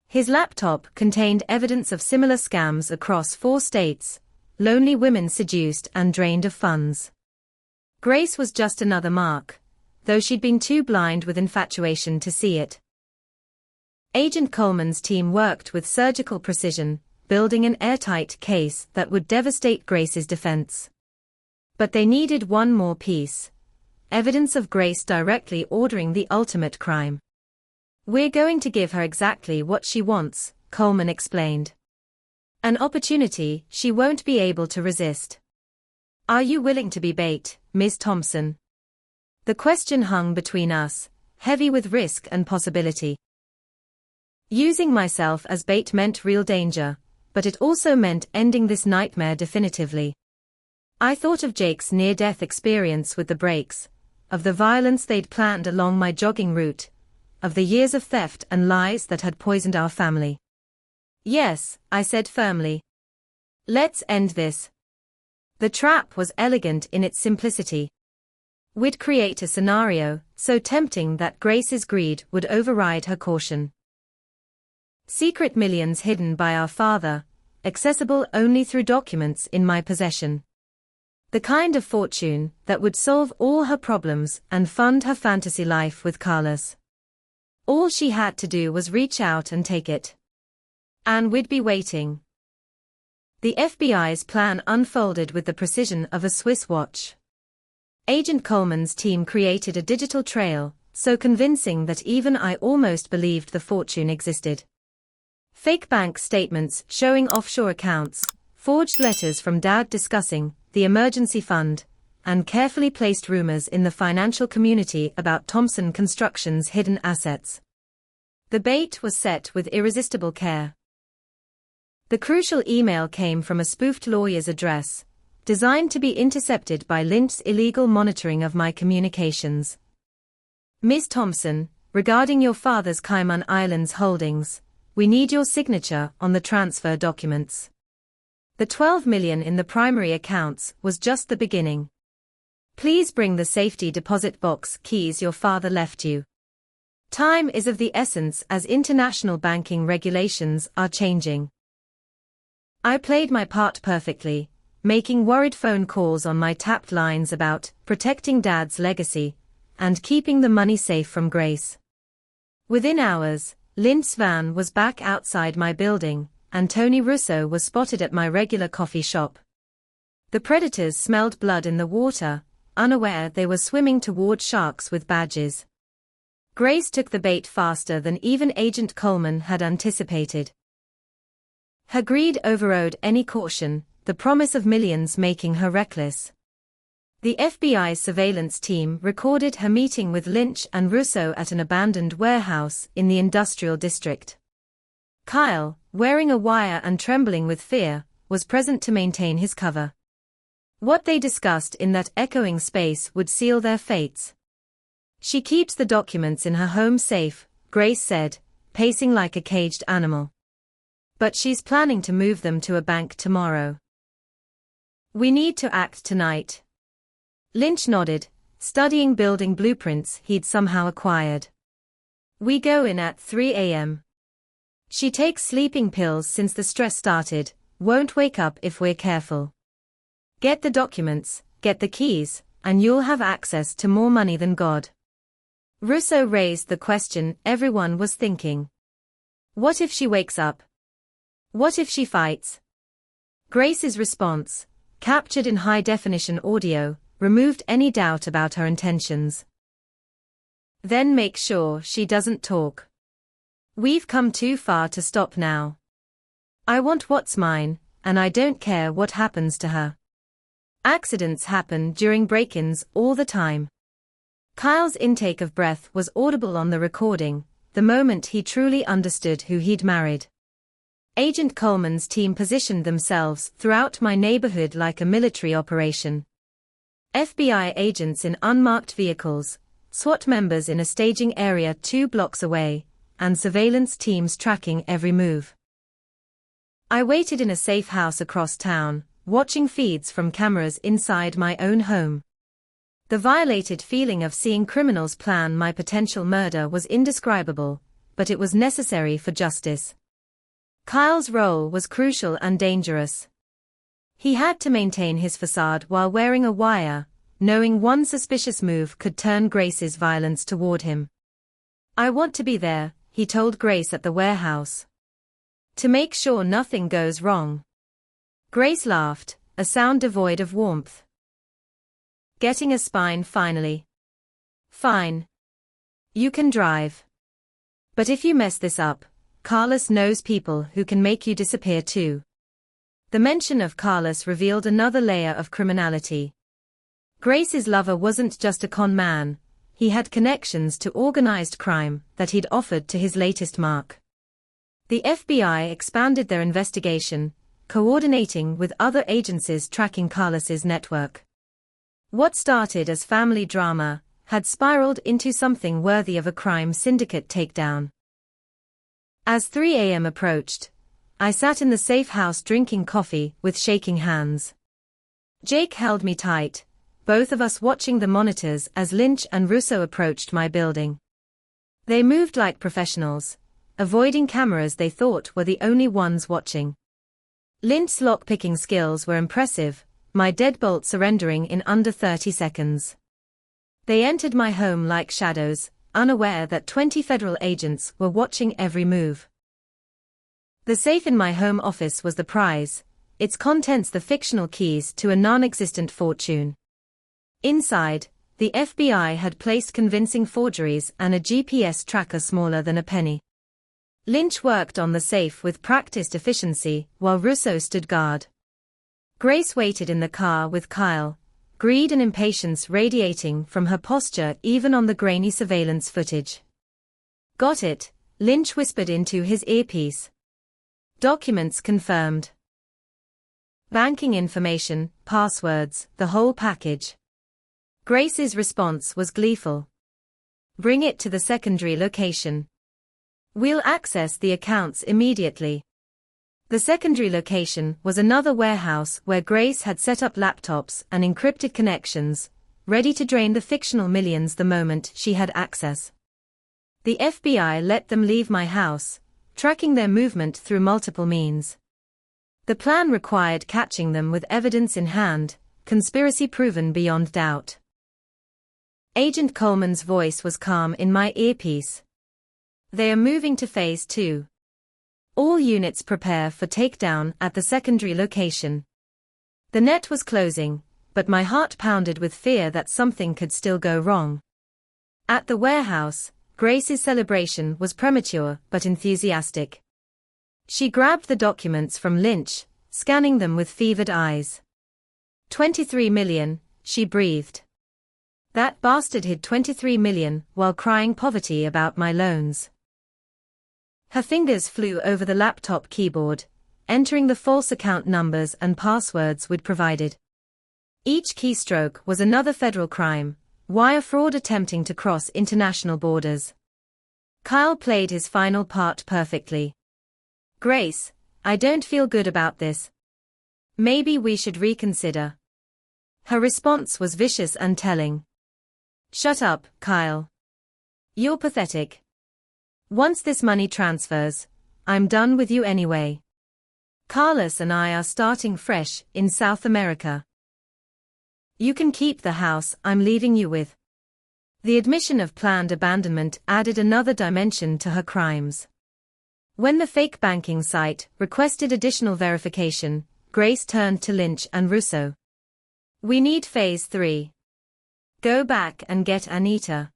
His laptop contained evidence of similar scams across 4 states, lonely women seduced and drained of funds. Grace was just another mark, though she'd been too blind with infatuation to see it. Agent Coleman's team worked with surgical precision, building an airtight case that would devastate Grace's defense. But they needed one more piece: evidence of Grace directly ordering the ultimate crime. We're going to give her exactly what she wants, Coleman explained. An opportunity she won't be able to resist. Are you willing to be bait, Ms. Thompson? The question hung between us, heavy with risk and possibility. Using myself as bait meant real danger, but it also meant ending this nightmare definitively. I thought of Jake's near-death experience with the brakes, of the violence they'd planned along my jogging route, of the years of theft and lies that had poisoned our family. Yes, I said firmly. Let's end this. The trap was elegant in its simplicity. We'd create a scenario so tempting that Grace's greed would override her caution. Secret millions hidden by our father, accessible only through documents in my possession. The kind of fortune that would solve all her problems and fund her fantasy life with Carlos. All she had to do was reach out and take it. And we'd be waiting. The FBI's plan unfolded with the precision of a Swiss watch. Agent Coleman's team created a digital trail, so convincing that even I almost believed the fortune existed. Fake bank statements showing offshore accounts, forged letters from Dad discussing the emergency fund, and carefully placed rumors in the financial community about Thompson Construction's hidden assets. The bait was set with irresistible care. The crucial email came from a spoofed lawyer's address, designed to be intercepted by Lynch's illegal monitoring of my communications. Ms. Thompson, regarding your father's Cayman Islands holdings, we need your signature on the transfer documents. The $12 million in the primary accounts was just the beginning. Please bring the safety deposit box keys your father left you. Time is of the essence as international banking regulations are changing. I played my part perfectly, making worried phone calls on my tapped lines about protecting Dad's legacy and keeping the money safe from Grace. Within hours, Lynch's van was back outside my building, and Tony Russo was spotted at my regular coffee shop. The predators smelled blood in the water, unaware they were swimming toward sharks with badges. Grace took the bait faster than even Agent Coleman had anticipated. Her greed overrode any caution, the promise of millions making her reckless. The FBI's surveillance team recorded her meeting with Lynch and Russo at an abandoned warehouse in the industrial district. Kyle, wearing a wire and trembling with fear, was present to maintain his cover. What they discussed in that echoing space would seal their fates. She keeps the documents in her home safe, Grace said, pacing like a caged animal. But she's planning to move them to a bank tomorrow. We need to act tonight. Lynch nodded, studying building blueprints he'd somehow acquired. We go in at 3 a.m. She takes sleeping pills since the stress started, won't wake up if we're careful. Get the documents, get the keys, and you'll have access to more money than God. Russo raised the question everyone was thinking. What if she wakes up? What if she fights? Grace's response, captured in high-definition audio, removed any doubt about her intentions. Then make sure she doesn't talk. We've come too far to stop now. I want what's mine, and I don't care what happens to her. Accidents happen during break-ins all the time. Kyle's intake of breath was audible on the recording, the moment he truly understood who he'd married. Agent Coleman's team positioned themselves throughout my neighborhood like a military operation. FBI agents in unmarked vehicles, SWAT members in a staging area 2 blocks away, and surveillance teams tracking every move. I waited in a safe house across town, watching feeds from cameras inside my own home. The violated feeling of seeing criminals plan my potential murder was indescribable, but it was necessary for justice. Kyle's role was crucial and dangerous. He had to maintain his facade while wearing a wire, knowing one suspicious move could turn Grace's violence toward him. I want to be there, he told Grace at the warehouse. To make sure nothing goes wrong. Grace laughed, a sound devoid of warmth. Getting a spine finally. Fine. You can drive. But if you mess this up, Carlos knows people who can make you disappear too. The mention of Carlos revealed another layer of criminality. Grace's lover wasn't just a con man, he had connections to organized crime that he'd offered to his latest mark. The FBI expanded their investigation, coordinating with other agencies tracking Carlos's network. What started as family drama had spiraled into something worthy of a crime syndicate takedown. As 3 a.m. approached, I sat in the safe house drinking coffee with shaking hands. Jake held me tight, both of us watching the monitors as Lynch and Russo approached my building. They moved like professionals, avoiding cameras they thought were the only ones watching. Lynch's lock-picking skills were impressive, my deadbolt surrendering in under 30 seconds. They entered my home like shadows, unaware that 20 federal agents were watching every move. The safe in my home office was the prize, its contents the fictional keys to a non-existent fortune. Inside, the FBI had placed convincing forgeries and a GPS tracker smaller than a penny. Lynch worked on the safe with practiced efficiency, while Russo stood guard. Grace waited in the car with Kyle, greed and impatience radiating from her posture even on the grainy surveillance footage. "Got it," Lynch whispered into his earpiece. "Documents confirmed. Banking information, passwords, the whole package." Grace's response was gleeful. "Bring it to the secondary location. We'll access the accounts immediately." The secondary location was another warehouse where Grace had set up laptops and encrypted connections, ready to drain the fictional millions the moment she had access. The FBI let them leave my house, tracking their movement through multiple means. The plan required catching them with evidence in hand, conspiracy proven beyond doubt. Agent Coleman's voice was calm in my earpiece. "They are moving to Phase 2. All units prepare for takedown at the secondary location." The net was closing, but my heart pounded with fear that something could still go wrong. At the warehouse, Grace's celebration was premature but enthusiastic. She grabbed the documents from Lynch, scanning them with fevered eyes. 23 million, she breathed. That bastard hid 23 million while crying poverty about my loans. Her fingers flew over the laptop keyboard, entering the false account numbers and passwords we'd provided. Each keystroke was another federal crime, wire fraud attempting to cross international borders. Kyle played his final part perfectly. "Grace, I don't feel good about this. Maybe we should reconsider." Her response was vicious and telling. "Shut up, Kyle. You're pathetic. Once this money transfers, I'm done with you anyway. Carlos and I are starting fresh in South America. You can keep the house I'm leaving you with." The admission of planned abandonment added another dimension to her crimes. When the fake banking site requested additional verification, Grace turned to Lynch and Russo. "We need Phase 3. Go back and get Anita.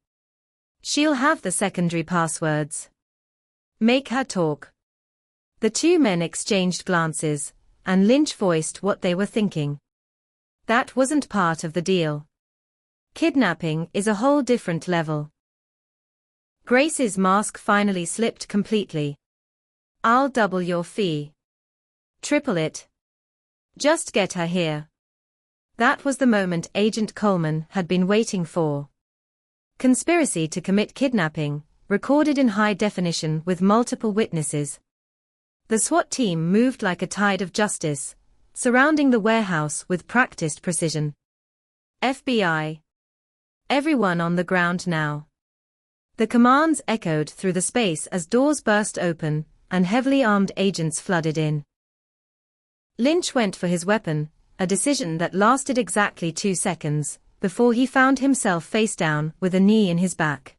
She'll have the secondary passwords. Make her talk." The two men exchanged glances, and Lynch voiced what they were thinking. That wasn't part of the deal. Kidnapping is a whole different level. Grace's mask finally slipped completely. "I'll double your fee. Triple it. Just get her here." That was the moment Agent Coleman had been waiting for. Conspiracy to commit kidnapping, recorded in high definition with multiple witnesses. The SWAT team moved like a tide of justice, surrounding the warehouse with practiced precision. "FBI. Everyone on the ground now." The commands echoed through the space as doors burst open, and heavily armed agents flooded in. Lynch went for his weapon, a decision that lasted exactly 2 seconds, before he found himself face down with a knee in his back.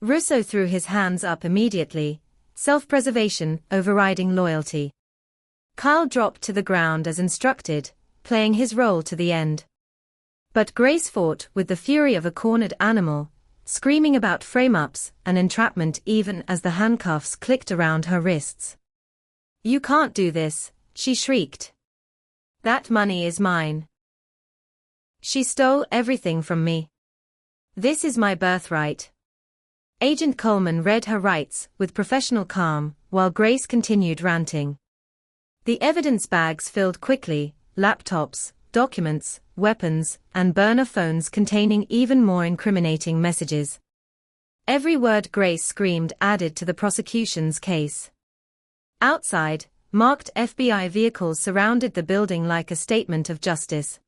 Russo threw his hands up immediately, self-preservation overriding loyalty. Kyle dropped to the ground as instructed, playing his role to the end. But Grace fought with the fury of a cornered animal, screaming about frame-ups and entrapment even as the handcuffs clicked around her wrists. "You can't do this," she shrieked. "That money is mine. She stole everything from me. This is my birthright." Agent Coleman read her rights with professional calm, while Grace continued ranting. The evidence bags filled quickly, laptops, documents, weapons, and burner phones containing even more incriminating messages. Every word Grace screamed added to the prosecution's case. Outside, marked FBI vehicles surrounded the building like a statement of justice.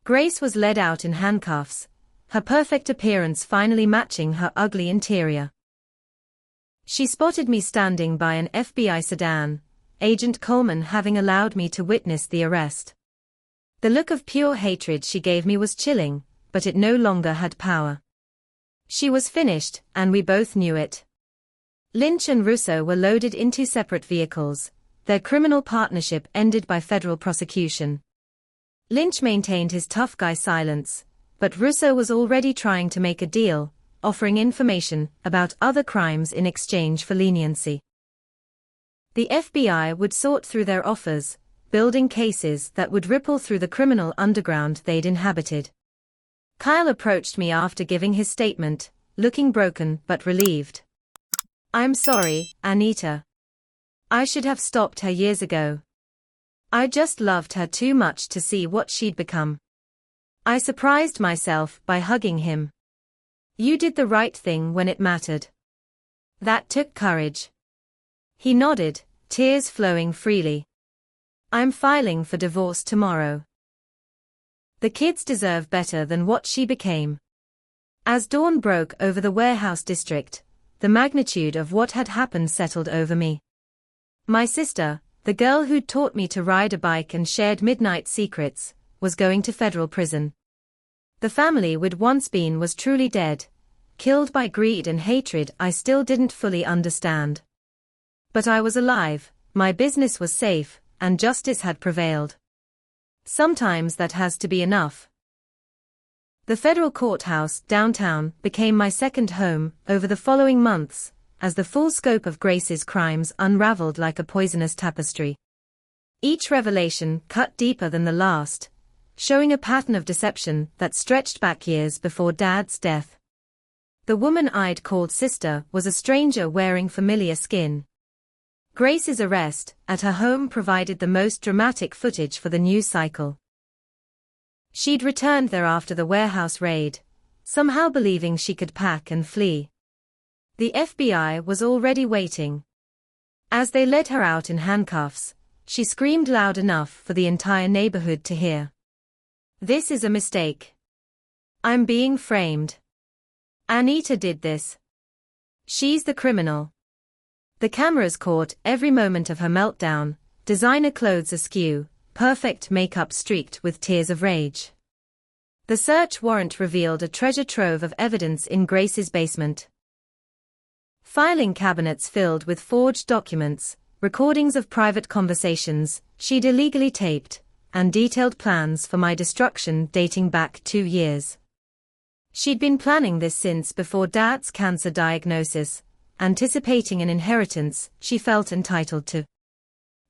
Grace was led out in handcuffs, her perfect appearance finally matching her ugly interior. She spotted me standing by an FBI sedan, Agent Coleman having allowed me to witness the arrest. The look of pure hatred she gave me was chilling, but it no longer had power. She was finished, and we both knew it. Lynch and Russo were loaded into separate vehicles, their criminal partnership ended by federal prosecution. Lynch maintained his tough guy silence, but Russo was already trying to make a deal, offering information about other crimes in exchange for leniency. The FBI would sort through their offers, building cases that would ripple through the criminal underground they'd inhabited. Kyle approached me after giving his statement, looking broken but relieved. "I'm sorry, Anita. I should have stopped her years ago. I just loved her too much to see what she'd become." I surprised myself by hugging him. "You did the right thing when it mattered. That took courage." He nodded, tears flowing freely. "I'm filing for divorce tomorrow. The kids deserve better than what she became." As dawn broke over the warehouse district, the magnitude of what had happened settled over me. My sister, the girl who'd taught me to ride a bike and shared midnight secrets, was going to federal prison. The family we'd once been was truly dead, killed by greed and hatred I still didn't fully understand. But I was alive, my business was safe, and justice had prevailed. Sometimes that has to be enough. The federal courthouse downtown became my second home over the following months, as the full scope of Grace's crimes unraveled like a poisonous tapestry. Each revelation cut deeper than the last, showing a pattern of deception that stretched back years before Dad's death. The woman I'd called sister was a stranger wearing familiar skin. Grace's arrest at her home provided the most dramatic footage for the news cycle. She'd returned there after the warehouse raid, somehow believing she could pack and flee. The FBI was already waiting. As they led her out in handcuffs, she screamed loud enough for the entire neighborhood to hear. "This is a mistake. I'm being framed. Anita did this. She's the criminal." The cameras caught every moment of her meltdown, designer clothes askew, perfect makeup streaked with tears of rage. The search warrant revealed a treasure trove of evidence in Grace's basement. Filing cabinets filled with forged documents, recordings of private conversations she'd illegally taped, and detailed plans for my destruction dating back 2 years. She'd been planning this since before Dad's cancer diagnosis, anticipating an inheritance she felt entitled to.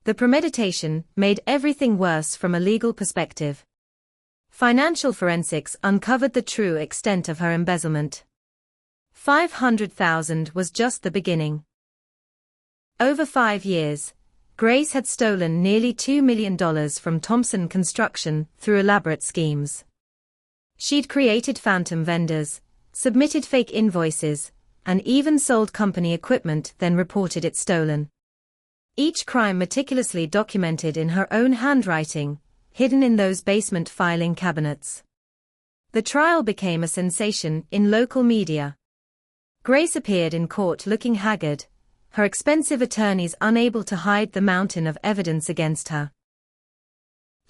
The premeditation made everything worse from a legal perspective. Financial forensics uncovered the true extent of her embezzlement. $500,000 was just the beginning. Over 5 years, Grace had stolen nearly $2 million from Thompson Construction through elaborate schemes. She'd created phantom vendors, submitted fake invoices, and even sold company equipment then reported it stolen. Each crime meticulously documented in her own handwriting, hidden in those basement filing cabinets. The trial became a sensation in local media. Grace appeared in court looking haggard, her expensive attorneys unable to hide the mountain of evidence against her.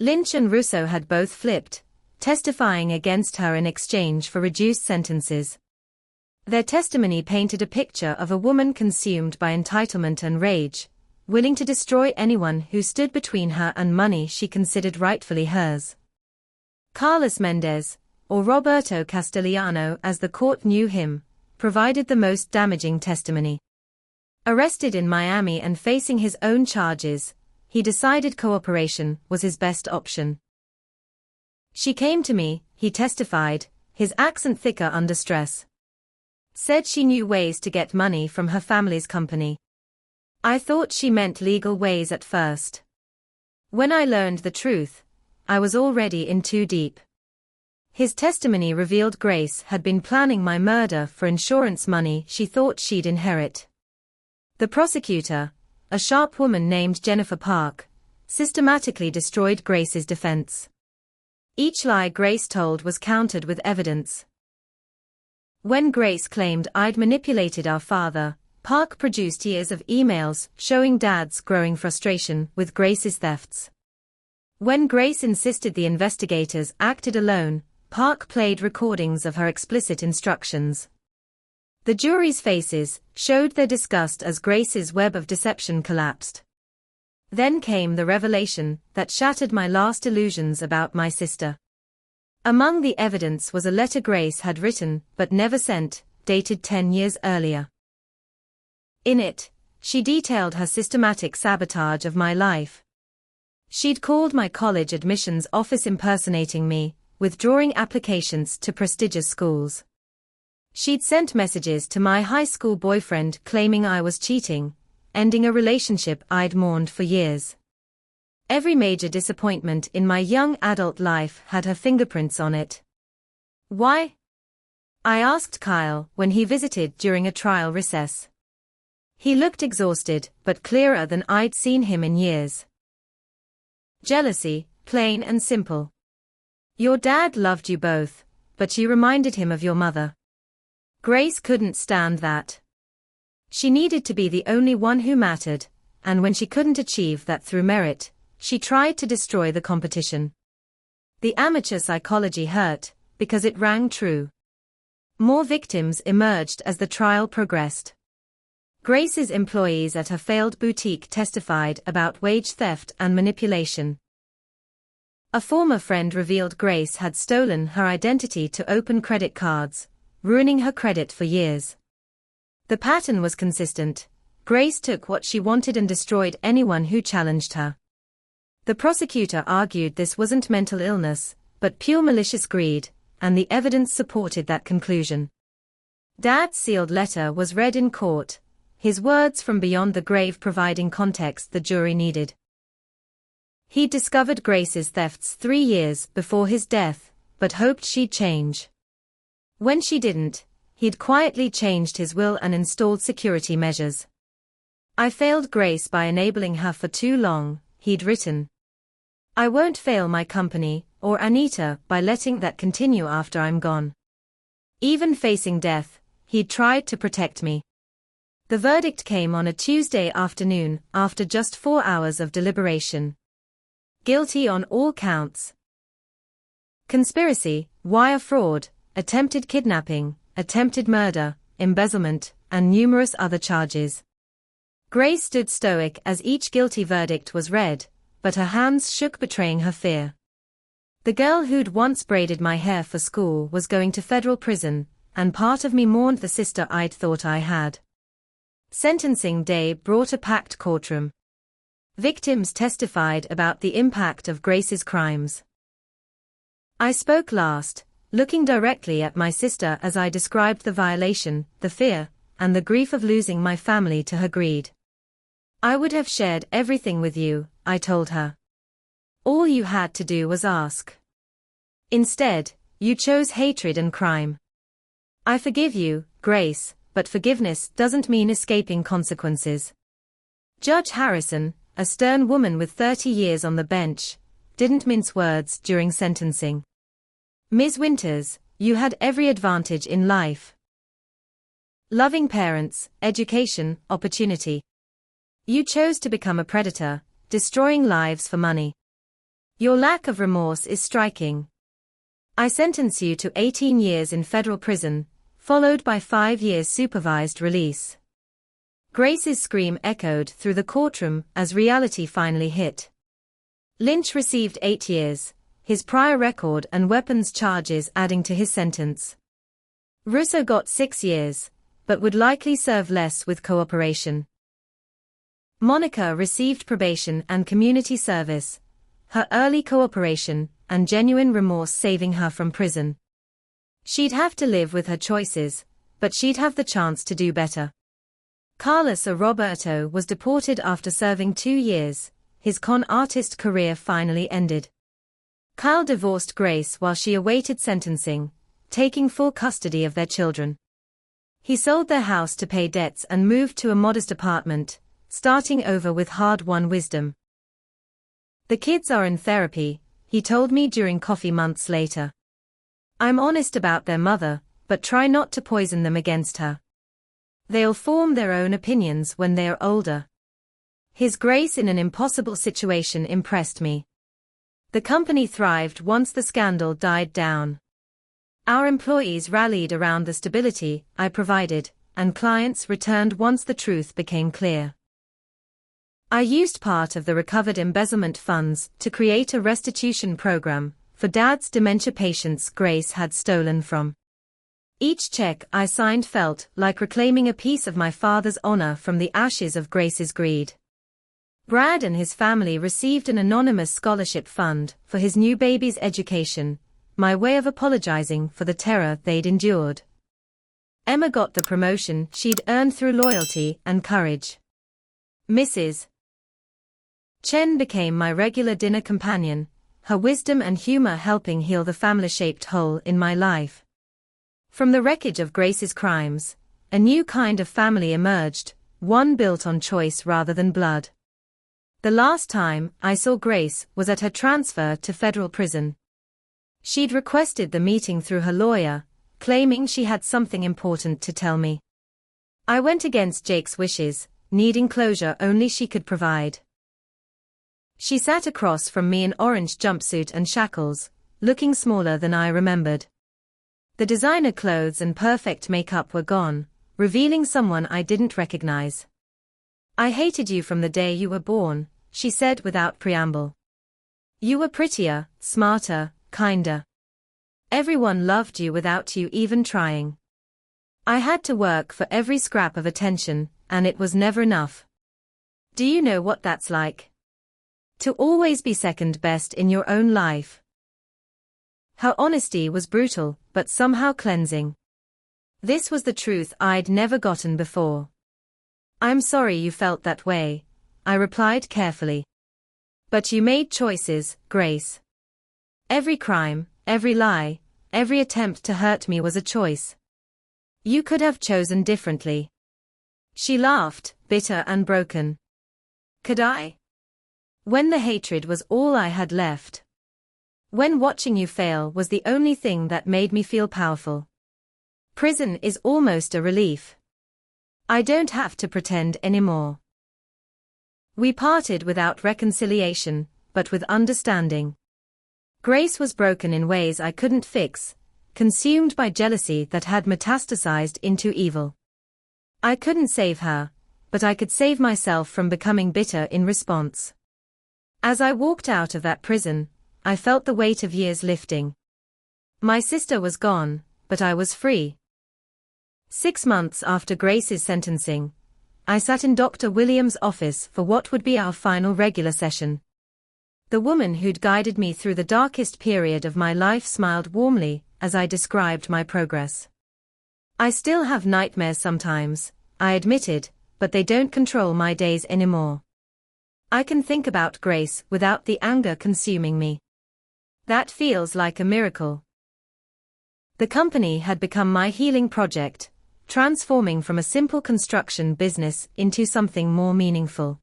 Lynch and Russo had both flipped, testifying against her in exchange for reduced sentences. Their testimony painted a picture of a woman consumed by entitlement and rage, willing to destroy anyone who stood between her and money she considered rightfully hers. Carlos Mendez, or Roberto Castellano as the court knew him, provided the most damaging testimony. Arrested in Miami and facing his own charges, he decided cooperation was his best option. "She came to me," he testified, his accent thicker under stress. "Said she knew ways to get money from her family's company. I thought she meant legal ways at first. When I learned the truth, I was already in too deep." His testimony revealed Grace had been planning my murder for insurance money she thought she'd inherit. The prosecutor, a sharp woman named Jennifer Park, systematically destroyed Grace's defense. Each lie Grace told was countered with evidence. When Grace claimed I'd manipulated our father, Park produced years of emails showing Dad's growing frustration with Grace's thefts. When Grace insisted the investigators acted alone, Park played recordings of her explicit instructions. The jury's faces showed their disgust as Grace's web of deception collapsed. Then came the revelation that shattered my last illusions about my sister. Among the evidence was a letter Grace had written but never sent, dated 10 years earlier. In it, She detailed her systematic sabotage of my life. She'd called my college admissions office impersonating me, withdrawing applications to prestigious schools. She'd sent messages to my high school boyfriend claiming I was cheating, ending a relationship I'd mourned for years. Every major disappointment in my young adult life had her fingerprints on it. Why? I asked Kyle when he visited during a trial recess. He looked exhausted, but clearer than I'd seen him in years. Jealousy, plain and simple. Your dad loved you both, but you reminded him of your mother. Grace couldn't stand that. She needed to be the only one who mattered, and when she couldn't achieve that through merit, she tried to destroy the competition. The amateur psychology hurt, because it rang true. More victims emerged as the trial progressed. Grace's employees at her failed boutique testified about wage theft and manipulation. A former friend revealed Grace had stolen her identity to open credit cards, ruining her credit for years. The pattern was consistent. Grace took what she wanted and destroyed anyone who challenged her. The prosecutor argued this wasn't mental illness, but pure malicious greed, and the evidence supported that conclusion. Dad's sealed letter was read in court, his words from beyond the grave providing context the jury needed. He'd discovered Grace's thefts 3 years before his death, but hoped she'd change. When she didn't, he'd quietly changed his will and installed security measures. I failed Grace by enabling her for too long, he'd written. I won't fail my company, or Anita, by letting that continue after I'm gone. Even facing death, he'd tried to protect me. The verdict came on a Tuesday afternoon, after just 4 hours of deliberation. Guilty on all counts. Conspiracy, wire fraud, attempted kidnapping, attempted murder, embezzlement, and numerous other charges. Grace stood stoic as each guilty verdict was read, but her hands shook, betraying her fear. The girl who'd once braided my hair for school was going to federal prison, and part of me mourned the sister I'd thought I had. Sentencing day brought a packed courtroom. Victims testified about the impact of Grace's crimes. I spoke last, looking directly at my sister as I described the violation, the fear, and the grief of losing my family to her greed. I would have shared everything with you, I told her. All you had to do was ask. Instead, you chose hatred and crime. I forgive you, Grace, but forgiveness doesn't mean escaping consequences. Judge Harrison, a stern woman with 30 years on the bench, didn't mince words during sentencing. Ms. Winters, you had every advantage in life. Loving parents, education, opportunity. You chose to become a predator, destroying lives for money. Your lack of remorse is striking. I sentence you to 18 years in federal prison, followed by 5 years supervised release. Grace's scream echoed through the courtroom as reality finally hit. Lynch received 8 years, his prior record and weapons charges adding to his sentence. Russo got 6 years, but would likely serve less with cooperation. Monica received probation and community service, her early cooperation and genuine remorse saving her from prison. She'd have to live with her choices, but she'd have the chance to do better. Carlos Roberto was deported after serving 2 years, his con artist career finally ended. Kyle divorced Grace while she awaited sentencing, taking full custody of their children. He sold their house to pay debts and moved to a modest apartment, starting over with hard-won wisdom. The kids are in therapy, he told me during coffee months later. I'm honest about their mother, but try not to poison them against her. They'll form their own opinions when they are older. His grace in an impossible situation impressed me. The company thrived once the scandal died down. Our employees rallied around the stability I provided, and clients returned once the truth became clear. I used part of the recovered embezzlement funds to create a restitution program for Dad's dementia patients Grace had stolen from. Each check I signed felt like reclaiming a piece of my father's honor from the ashes of Grace's greed. Brad and his family received an anonymous scholarship fund for his new baby's education, my way of apologizing for the terror they'd endured. Emma got the promotion she'd earned through loyalty and courage. Mrs. Chen became my regular dinner companion, her wisdom and humor helping heal the family-shaped hole in my life. From the wreckage of Grace's crimes, a new kind of family emerged, one built on choice rather than blood. The last time I saw Grace was at her transfer to federal prison. She'd requested the meeting through her lawyer, claiming she had something important to tell me. I went against Jake's wishes, needing closure only she could provide. She sat across from me in orange jumpsuit and shackles, looking smaller than I remembered. The designer clothes and perfect makeup were gone, revealing someone I didn't recognize. "I hated you from the day you were born," she said without preamble. "You were prettier, smarter, kinder. Everyone loved you without you even trying. I had to work for every scrap of attention, and it was never enough. Do you know what that's like? To always be second best in your own life." Her honesty was brutal, but somehow cleansing. This was the truth I'd never gotten before. "I'm sorry you felt that way," I replied carefully. "But you made choices, Grace. Every crime, every lie, every attempt to hurt me was a choice. You could have chosen differently." She laughed, bitter and broken. "Could I? When the hatred was all I had left. When watching you fail was the only thing that made me feel powerful. Prison is almost a relief. I don't have to pretend anymore." We parted without reconciliation, but with understanding. Grace was broken in ways I couldn't fix, consumed by jealousy that had metastasized into evil. I couldn't save her, but I could save myself from becoming bitter in response. As I walked out of that prison, I felt the weight of years lifting. My sister was gone, but I was free. 6 months after Grace's sentencing, I sat in Dr. Williams' office for what would be our final regular session. The woman who'd guided me through the darkest period of my life smiled warmly as I described my progress. "I still have nightmares sometimes," I admitted, "but they don't control my days anymore. I can think about Grace without the anger consuming me. That feels like a miracle." The company had become my healing project, transforming from a simple construction business into something more meaningful.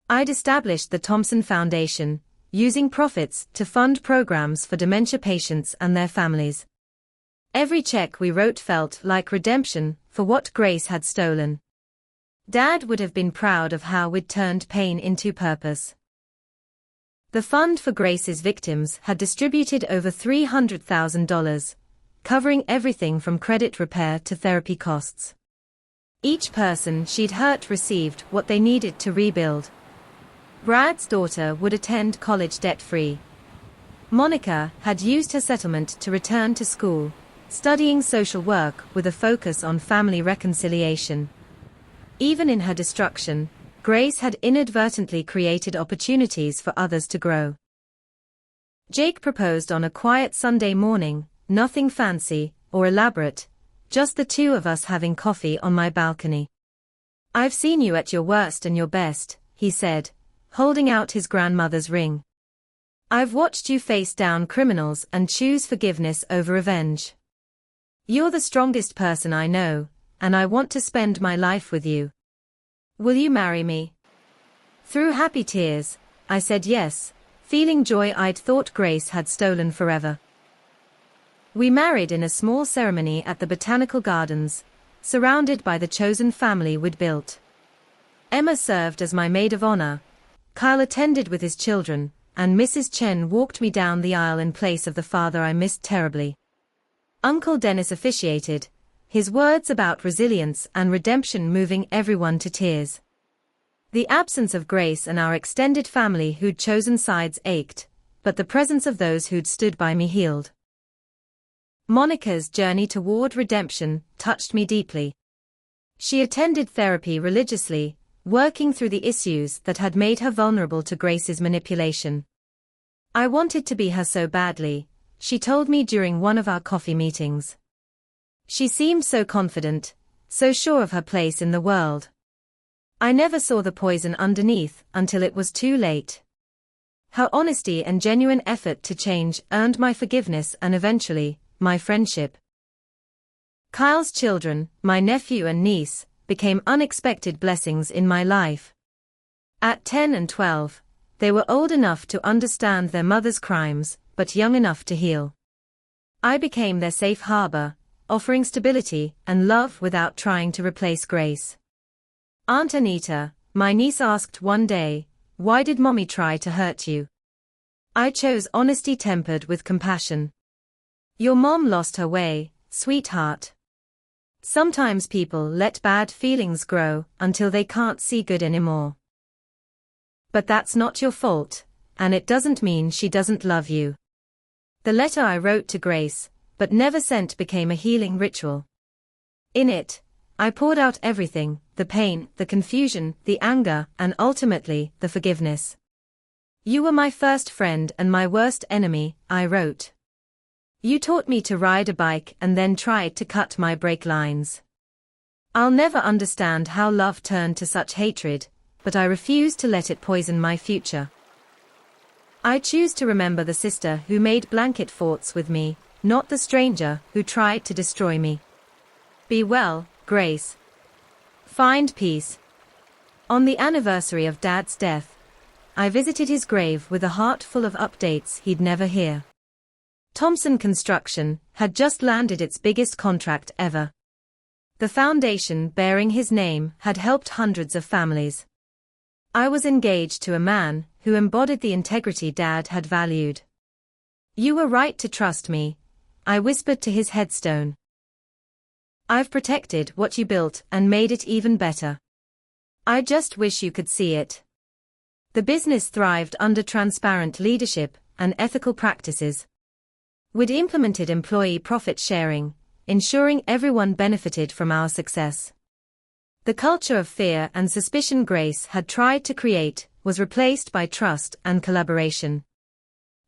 I'd established the Thompson Foundation, using profits to fund programs for dementia patients and their families. Every check we wrote felt like redemption for what Grace had stolen. Dad would have been proud of how we'd turned pain into purpose. The fund for Grace's victims had distributed over $300,000, covering everything from credit repair to therapy costs. Each person she'd hurt received what they needed to rebuild. Brad's daughter would attend college debt-free. Monica had used her settlement to return to school, studying social work with a focus on family reconciliation. Even in her destruction, Grace had inadvertently created opportunities for others to grow. Jake proposed on a quiet Sunday morning, nothing fancy or elaborate, just the two of us having coffee on my balcony. "I've seen you at your worst and your best," he said, holding out his grandmother's ring. "I've watched you face down criminals and choose forgiveness over revenge. You're the strongest person I know, and I want to spend my life with you. Will you marry me?" Through happy tears, I said yes, feeling joy I'd thought Grace had stolen forever. We married in a small ceremony at the Botanical Gardens, surrounded by the chosen family we'd built. Emma served as my maid of honor, Kyle attended with his children, and Mrs. Chen walked me down the aisle in place of the father I missed terribly. Uncle Dennis officiated, his words about resilience and redemption moving everyone to tears. The absence of Grace and our extended family who'd chosen sides ached, but the presence of those who'd stood by me healed. Monica's journey toward redemption touched me deeply. She attended therapy religiously, working through the issues that had made her vulnerable to Grace's manipulation. "I wanted to be her so badly," she told me during one of our coffee meetings. She seemed so confident, so sure of her place in the world. I never saw the poison underneath until it was too late. Her honesty and genuine effort to change earned my forgiveness and eventually, my friendship. Kyle's children, my nephew and niece, became unexpected blessings in my life. At 10 and 12, they were old enough to understand their mother's crimes, but young enough to heal. I became their safe harbor, offering stability and love without trying to replace Grace. Aunt Anita, my niece, asked one day, "Why did Mommy try to hurt you?" I chose honesty tempered with compassion. "Your mom lost her way, sweetheart. Sometimes people let bad feelings grow until they can't see good anymore. But that's not your fault, and it doesn't mean she doesn't love you." The letter I wrote to Grace, but never sent, became a healing ritual. In it, I poured out everything: the pain, the confusion, the anger, and ultimately, the forgiveness. "You were my first friend and my worst enemy," I wrote. "You taught me to ride a bike and then tried to cut my brake lines. I'll never understand how love turned to such hatred, but I refuse to let it poison my future. I choose to remember the sister who made blanket forts with me, not the stranger who tried to destroy me. Be well, Grace. Find peace." On the anniversary of Dad's death, I visited his grave with a heart full of updates he'd never hear. Thompson Construction had just landed its biggest contract ever. The foundation bearing his name had helped hundreds of families. I was engaged to a man who embodied the integrity Dad had valued. "You were right to trust me," I whispered to his headstone. "I've protected what you built and made it even better. I just wish you could see it." The business thrived under transparent leadership and ethical practices. We'd implemented employee profit sharing, ensuring everyone benefited from our success. The culture of fear and suspicion Grace had tried to create was replaced by trust and collaboration.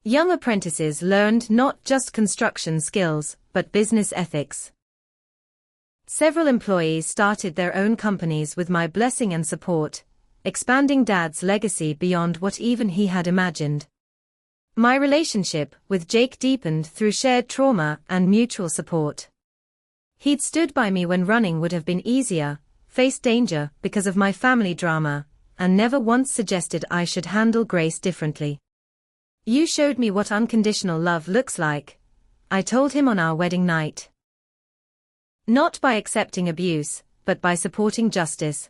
Young apprentices learned not just construction skills, but business ethics. Several employees started their own companies with my blessing and support, expanding Dad's legacy beyond what even he had imagined. My relationship with Jake deepened through shared trauma and mutual support. He'd stood by me when running would have been easier, faced danger because of my family drama, and never once suggested I should handle Grace differently. "You showed me what unconditional love looks like," I told him on our wedding night. "Not by accepting abuse, but by supporting justice.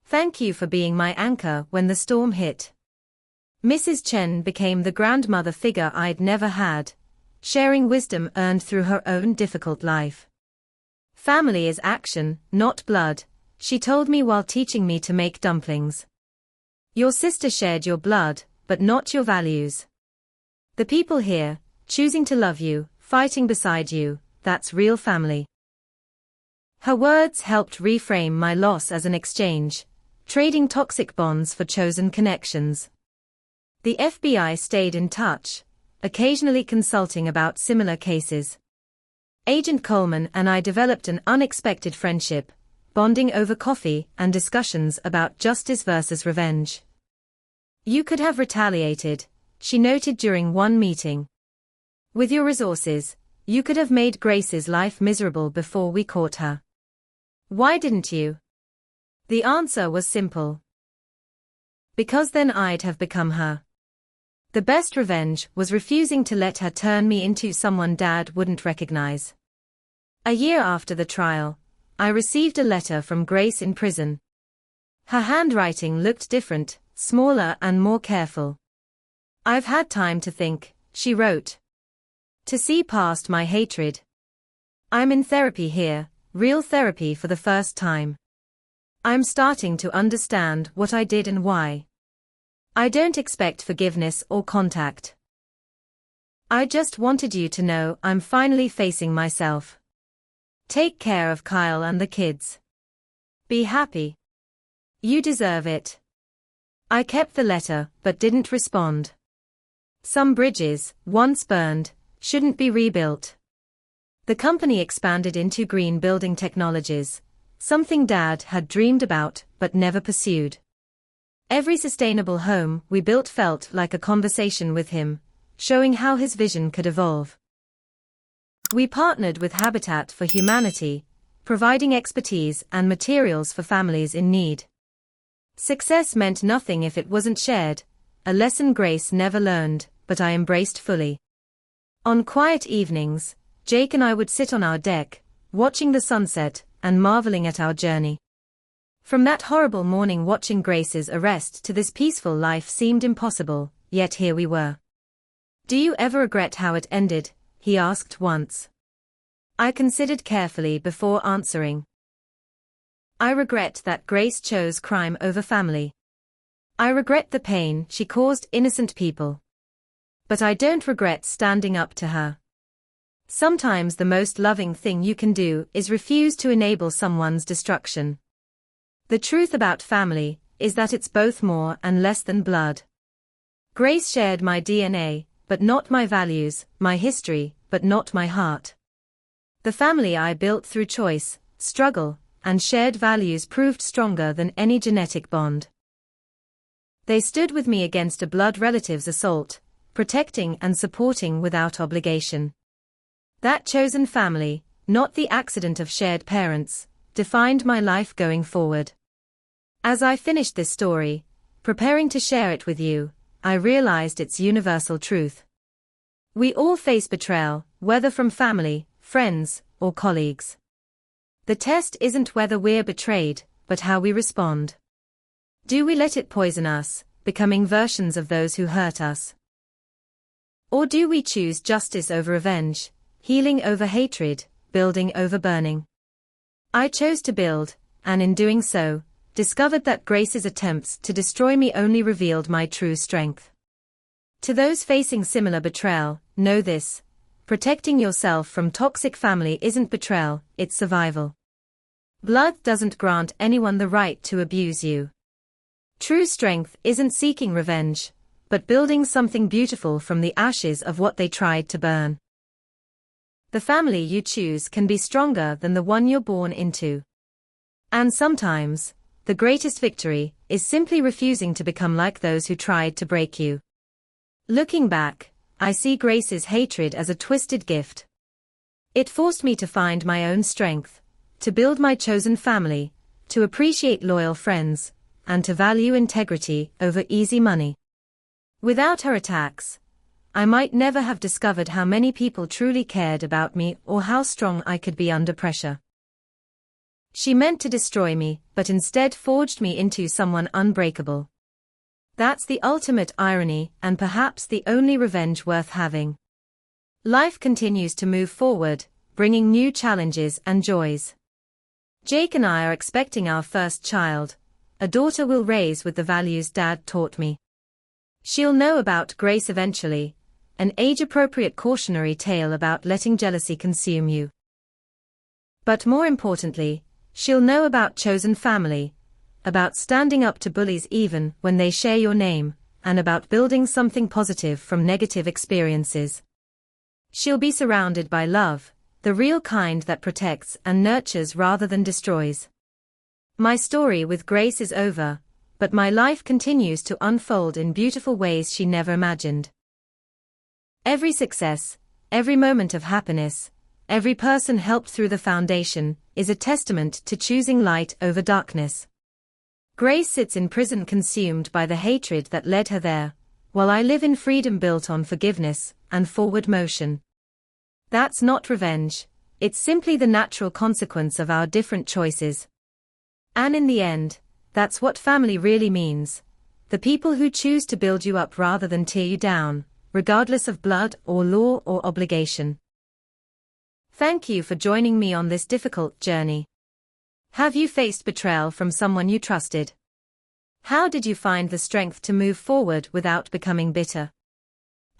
Thank you for being my anchor when the storm hit." Mrs. Chen became the grandmother figure I'd never had, sharing wisdom earned through her own difficult life. "Family is action, not blood," she told me while teaching me to make dumplings. "Your sister shared your blood, but not your values. The people here, choosing to love you, fighting beside you, that's real family." Her words helped reframe my loss as an exchange, trading toxic bonds for chosen connections. The FBI stayed in touch, occasionally consulting about similar cases. Agent Coleman and I developed an unexpected friendship, bonding over coffee and discussions about justice versus revenge. "You could have retaliated," she noted during one meeting. "With your resources, you could have made Grace's life miserable before we caught her. Why didn't you?" The answer was simple. Because then I'd have become her. The best revenge was refusing to let her turn me into someone Dad wouldn't recognize. A year after the trial, I received a letter from Grace in prison. Her handwriting looked different, smaller and more careful. "I've had time to think," she wrote. "To see past my hatred. I'm in therapy here, real therapy for the first time. I'm starting to understand what I did and why. I don't expect forgiveness or contact. I just wanted you to know I'm finally facing myself. Take care of Kyle and the kids. Be happy. You deserve it. I kept the letter but didn't respond. Some bridges, once burned, shouldn't be rebuilt. The company expanded into green building technologies, something Dad had dreamed about but never pursued. Every sustainable home we built felt like a conversation with him, showing how his vision could evolve. We partnered with Habitat for Humanity, providing expertise and materials for families in need. Success meant nothing if it wasn't shared, a lesson Grace never learned, but I embraced fully. On quiet evenings, Jake and I would sit on our deck, watching the sunset and marveling at our journey. From that horrible morning watching Grace's arrest to this peaceful life seemed impossible, yet here we were. Do you ever regret how it ended? He asked once. I considered carefully before answering. I regret that Grace chose crime over family. I regret the pain she caused innocent people. But I don't regret standing up to her. Sometimes the most loving thing you can do is refuse to enable someone's destruction. The truth about family is that it's both more and less than blood. Grace shared my DNA, but not my values, my history, but not my heart. The family I built through choice, struggle, and shared values proved stronger than any genetic bond. They stood with me against a blood relative's assault, protecting and supporting without obligation. That chosen family, not the accident of shared parents, defined my life going forward. As I finished this story, preparing to share it with you, I realized its universal truth. We all face betrayal, whether from family, friends, or colleagues. The test isn't whether we're betrayed, but how we respond. Do we let it poison us, becoming versions of those who hurt us? Or do we choose justice over revenge, healing over hatred, building over burning? I chose to build, and in doing so, discovered that Grace's attempts to destroy me only revealed my true strength. To those facing similar betrayal, know this: protecting yourself from toxic family isn't betrayal, it's survival. Blood doesn't grant anyone the right to abuse you. True strength isn't seeking revenge, but building something beautiful from the ashes of what they tried to burn. The family you choose can be stronger than the one you're born into. And sometimes, the greatest victory is simply refusing to become like those who tried to break you. Looking back, I see Grace's hatred as a twisted gift. It forced me to find my own strength, to build my chosen family, to appreciate loyal friends, and to value integrity over easy money. Without her attacks, I might never have discovered how many people truly cared about me or how strong I could be under pressure. She meant to destroy me, but instead forged me into someone unbreakable. That's the ultimate irony, and perhaps the only revenge worth having. Life continues to move forward, bringing new challenges and joys. Jake and I are expecting our first child, a daughter we'll raise with the values Dad taught me. She'll know about Grace eventually, an age-appropriate cautionary tale about letting jealousy consume you. But more importantly, she'll know about chosen family, about standing up to bullies even when they share your name, and about building something positive from negative experiences. She'll be surrounded by love, the real kind that protects and nurtures rather than destroys. My story with Grace is over, but my life continues to unfold in beautiful ways she never imagined. Every success, every moment of happiness, every person helped through the foundation, is a testament to choosing light over darkness. Grace sits in prison consumed by the hatred that led her there, while I live in freedom built on forgiveness and forward motion. That's not revenge, it's simply the natural consequence of our different choices. And in the end, that's what family really means: the people who choose to build you up rather than tear you down, regardless of blood or law or obligation. Thank you for joining me on this difficult journey. Have you faced betrayal from someone you trusted? How did you find the strength to move forward without becoming bitter?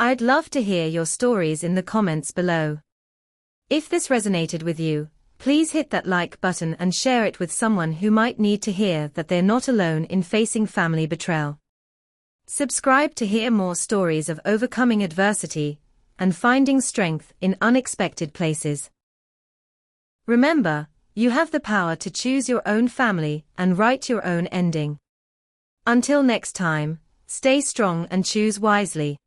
I'd love to hear your stories in the comments below. If this resonated with you, please hit that like button and share it with someone who might need to hear that they're not alone in facing family betrayal. Subscribe to hear more stories of overcoming adversity and finding strength in unexpected places. Remember, you have the power to choose your own family and write your own ending. Until next time, stay strong and choose wisely.